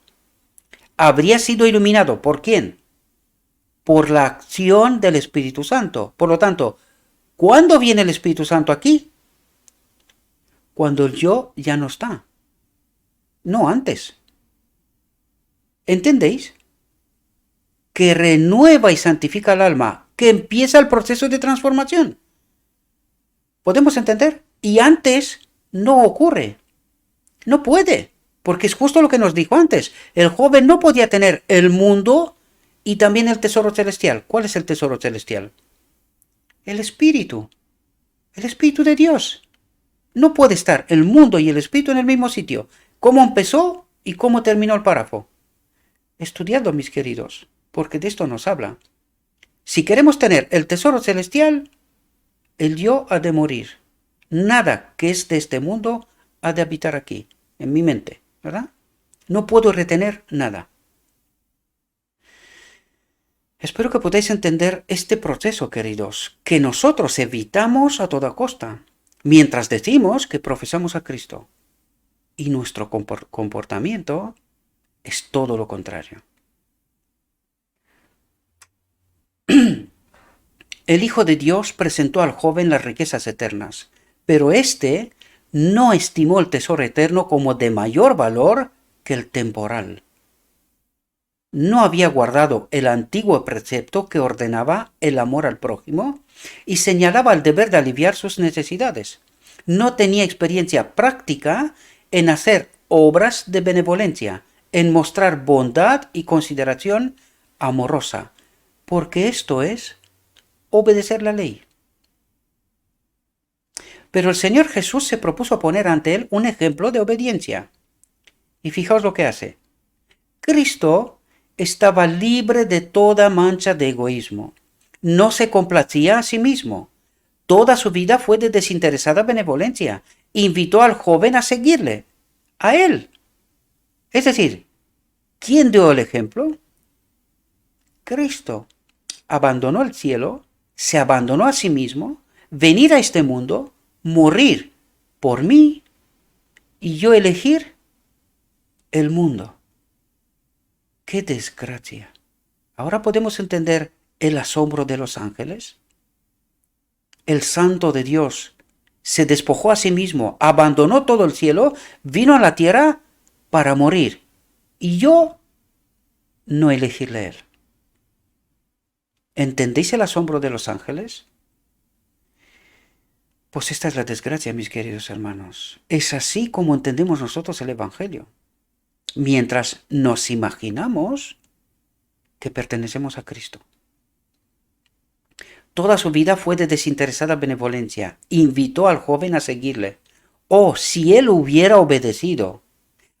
habría sido iluminado. ¿Por quién? Por la acción del Espíritu Santo. Por lo tanto, ¿cuándo viene el Espíritu Santo aquí? Cuando el yo ya no está. No antes. ¿Entendéis? Que renueva y santifica el alma, que empieza el proceso de transformación. ¿Podemos entender? Y antes no ocurre. No puede. Porque es justo lo que nos dijo antes. El joven no podía tener el mundo y también el tesoro celestial. ¿Cuál es el tesoro celestial? El Espíritu. El Espíritu de Dios. No puede estar el mundo y el Espíritu en el mismo sitio. ¿Cómo empezó y cómo terminó el párrafo? Estudiadlo, mis queridos, porque de esto nos habla. Si queremos tener el tesoro celestial, el yo ha de morir. Nada que es de este mundo ha de habitar aquí, en mi mente, ¿verdad? No puedo retener nada. Espero que podáis entender este proceso, queridos, que nosotros evitamos a toda costa, mientras decimos que profesamos a Cristo. Y nuestro comportamiento es todo lo contrario. El Hijo de Dios presentó al joven las riquezas eternas, pero éste no estimó el tesoro eterno como de mayor valor que el temporal. No había guardado el antiguo precepto que ordenaba el amor al prójimo y señalaba el deber de aliviar sus necesidades. No tenía experiencia práctica en hacer obras de benevolencia, en mostrar bondad y consideración amorosa, porque esto es obedecer la ley. Pero el Señor Jesús se propuso poner ante él un ejemplo de obediencia. Y fijaos lo que hace. Cristo estaba libre de toda mancha de egoísmo. No se complacía a sí mismo. Toda su vida fue de desinteresada benevolencia. Invitó al joven a seguirle, a él. Es decir, ¿quién dio el ejemplo? Cristo. Abandonó el cielo, se abandonó a sí mismo, venir a este mundo, morir por mí y yo elegir el mundo. ¡Qué desgracia! Ahora podemos entender el asombro de los ángeles. El Santo de Dios se despojó a sí mismo, abandonó todo el cielo, vino a la tierra para morir. Y yo no elegirle a él. ¿Entendéis el asombro de los ángeles? Pues esta es la desgracia, mis queridos hermanos. Es así como entendemos nosotros el Evangelio. Mientras nos imaginamos que pertenecemos a Cristo. Toda su vida fue de desinteresada benevolencia. Invitó al joven a seguirle. Oh, si él hubiera obedecido,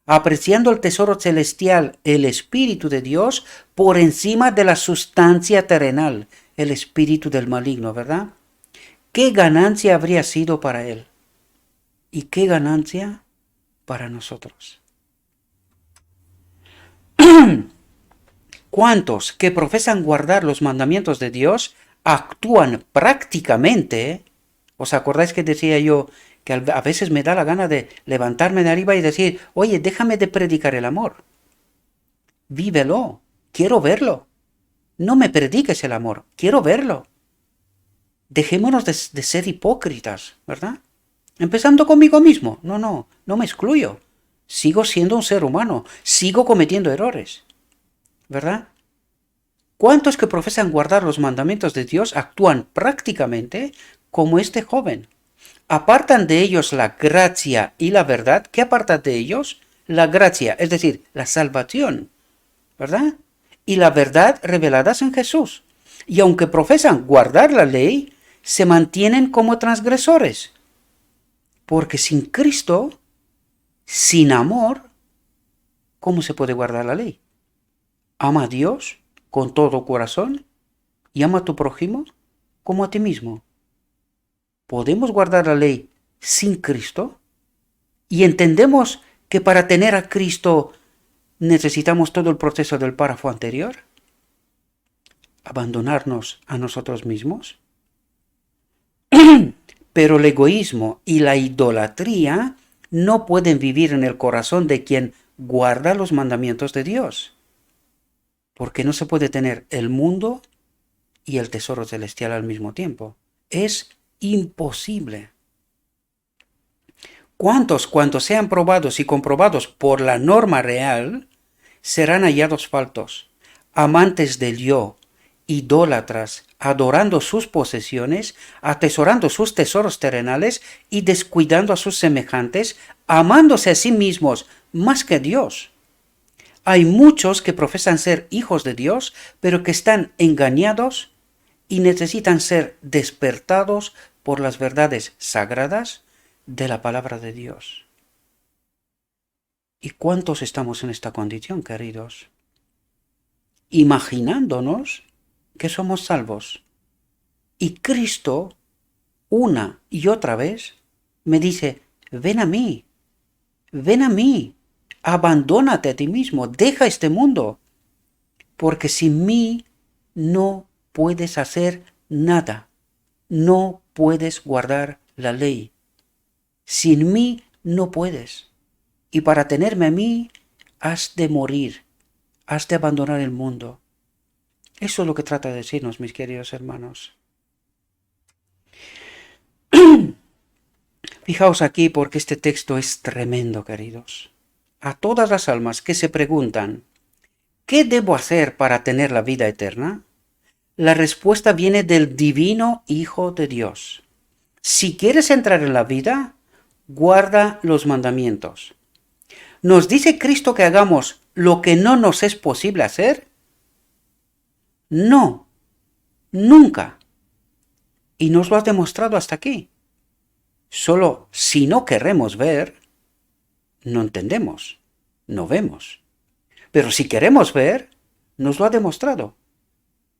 apreciando el tesoro celestial, el Espíritu de Dios, por encima de la sustancia terrenal, el espíritu del maligno, ¿verdad? ¿Qué ganancia habría sido para él? ¿Y qué ganancia para nosotros? ¿Cuántos que profesan guardar los mandamientos de Dios actúan prácticamente? ¿Os acordáis que decía yo que a veces me da la gana de levantarme de arriba y decir, oye, déjame de predicar el amor? Vívelo, quiero verlo. No me prediques el amor, quiero verlo. Dejémonos de ser hipócritas, ¿verdad? Empezando conmigo mismo. No me excluyo. Sigo siendo un ser humano, sigo cometiendo errores, ¿verdad? ¿Cuántos que profesan guardar los mandamientos de Dios actúan prácticamente como este joven? Apartan de ellos la gracia y la verdad. ¿Qué aparta de ellos? La gracia, es decir, la salvación, ¿verdad? Y la verdad reveladas en Jesús. Y aunque profesan guardar la ley, se mantienen como transgresores. Porque sin Cristo, sin amor, ¿cómo se puede guardar la ley? Ama a Dios con todo corazón y ama a tu prójimo como a ti mismo. ¿Podemos guardar la ley sin Cristo? Y entendemos que para tener a Cristo necesitamos todo el proceso del párrafo anterior, abandonarnos a nosotros mismos. Pero el egoísmo y la idolatría no pueden vivir en el corazón de quien guarda los mandamientos de Dios, porque no se puede tener el mundo y el tesoro celestial al mismo tiempo. Es imposible. ¿Cuántos, cuando sean probados y comprobados por la norma real, serán hallados faltos, amantes del yo, idólatras, adorando sus posesiones, atesorando sus tesoros terrenales y descuidando a sus semejantes, amándose a sí mismos más que a Dios? Hay muchos que profesan ser hijos de Dios, pero que están engañados y necesitan ser despertados por las verdades sagradas de la palabra de Dios. ¿Y cuántos estamos en esta condición, queridos? Imaginándonos que somos salvos. Y Cristo, una y otra vez, me dice, ven a mí, abandónate a ti mismo, deja este mundo, porque sin mí no puedes hacer nada, no puedes guardar la ley. Sin mí no puedes. Y para tenerme a mí, has de morir, has de abandonar el mundo. Eso es lo que trata de decirnos, mis queridos hermanos. Fijaos aquí porque este texto es tremendo, queridos. A todas las almas que se preguntan, ¿qué debo hacer para tener la vida eterna? La respuesta viene del divino Hijo de Dios. Si quieres entrar en la vida, guarda los mandamientos. ¿Nos dice Cristo que hagamos lo que no nos es posible hacer? No, nunca. Y nos lo has demostrado hasta aquí. Solo si no queremos ver, no entendemos, no vemos. Pero si queremos ver, nos lo ha demostrado.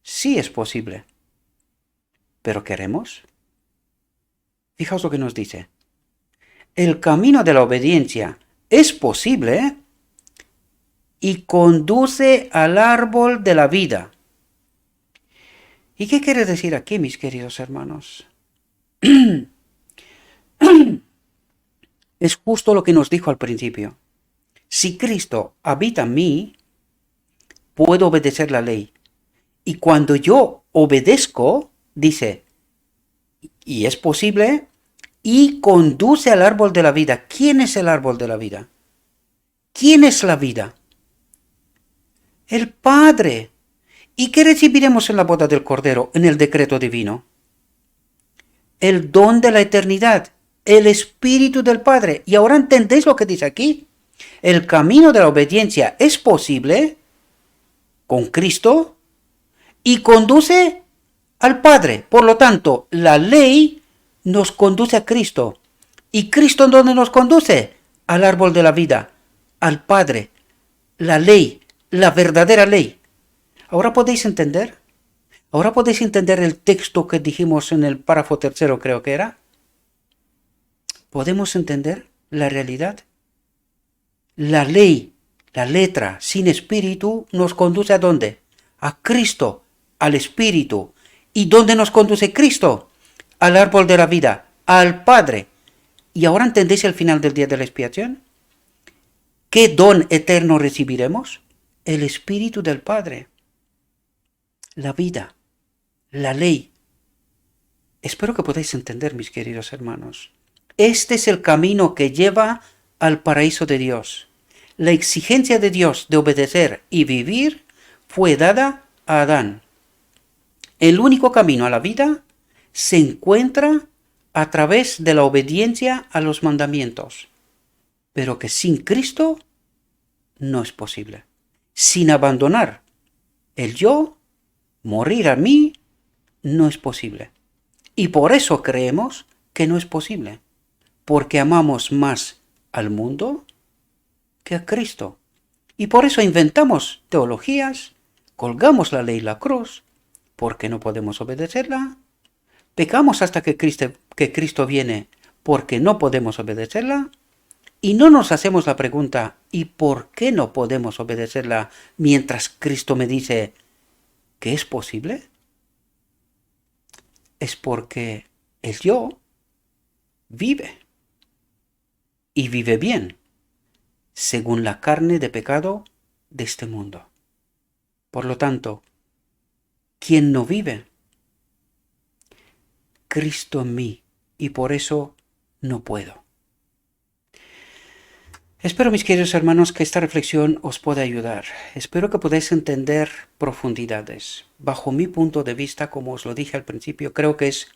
Sí es posible. ¿Pero queremos? Fijaos lo que nos dice. El camino de la obediencia es posible y conduce al árbol de la vida. ¿Y qué quiere decir aquí, mis queridos hermanos? Es justo lo que nos dijo al principio. Si Cristo habita en mí, puedo obedecer la ley. Y cuando yo obedezco, dice, y es posible, y conduce al árbol de la vida. ¿Quién es el árbol de la vida? ¿Quién es la vida? El Padre. ¿Y qué recibiremos en la boda del Cordero, en el decreto divino? El don de la eternidad, el Espíritu del Padre. Y ahora entendéis lo que dice aquí. El camino de la obediencia es posible con Cristo y conduce al Padre. Por lo tanto, la ley nos conduce a Cristo. ¿Y Cristo en dónde nos conduce? Al árbol de la vida, al Padre, la ley, la verdadera ley. ¿Ahora podéis entender? ¿Ahora podéis entender el texto que dijimos en el párrafo tercero, creo que era? ¿Podemos entender la realidad? La ley, la letra sin espíritu, nos conduce ¿a dónde? A Cristo, al Espíritu. ¿Y dónde nos conduce Cristo? Al árbol de la vida, al Padre. ¿Y ahora entendéis el final del día de la expiación? ¿Qué don eterno recibiremos? El Espíritu del Padre. La vida, la ley. Espero que podáis entender, mis queridos hermanos. Este es el camino que lleva al paraíso de Dios. La exigencia de Dios de obedecer y vivir fue dada a Adán. El único camino a la vida se encuentra a través de la obediencia a los mandamientos, pero que sin Cristo no es posible. Sin abandonar el yo, morir a mí, no es posible. Y por eso creemos que no es posible, porque amamos más al mundo que a Cristo. Y por eso inventamos teologías, colgamos la ley y la cruz, porque no podemos obedecerla, pecamos hasta que Cristo viene, porque no podemos obedecerla, Y no nos hacemos la pregunta, ¿y por qué no podemos obedecerla mientras Cristo me dice que es posible? Es porque el yo vive y vive bien, según la carne de pecado de este mundo. Por lo tanto, ¿quién no vive? Cristo en mí, y por eso no puedo. Espero, mis queridos hermanos, que esta reflexión os pueda ayudar. Espero que podáis entender profundidades. Bajo mi punto de vista, como os lo dije al principio, creo que es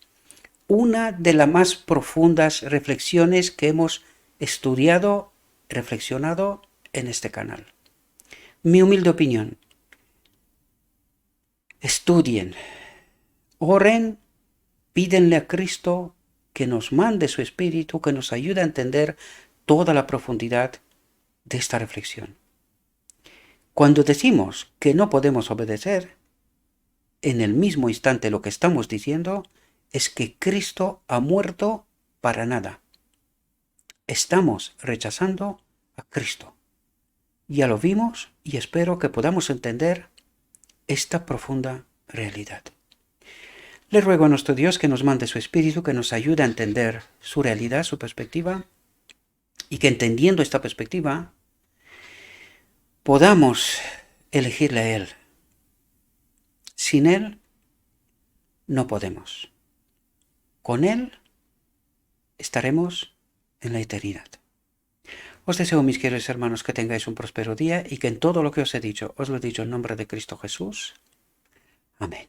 una de las más profundas reflexiones que hemos estudiado, reflexionado en este canal. Mi humilde opinión: estudien, oren, pídenle a Cristo que nos mande su Espíritu, que nos ayude a entender toda la profundidad de esta reflexión. Cuando decimos que no podemos obedecer, en el mismo instante lo que estamos diciendo es que Cristo ha muerto para nada. Estamos rechazando a Cristo. Ya lo vimos y espero que podamos entender esta profunda realidad. Le ruego a nuestro Dios que nos mande su Espíritu, que nos ayude a entender su realidad, su perspectiva, y que entendiendo esta perspectiva podamos elegirle a Él. Sin Él no podemos. Con Él estaremos en la eternidad. Os deseo, mis queridos hermanos, que tengáis un próspero día y que en todo lo que os he dicho, os lo he dicho en nombre de Cristo Jesús. Amén.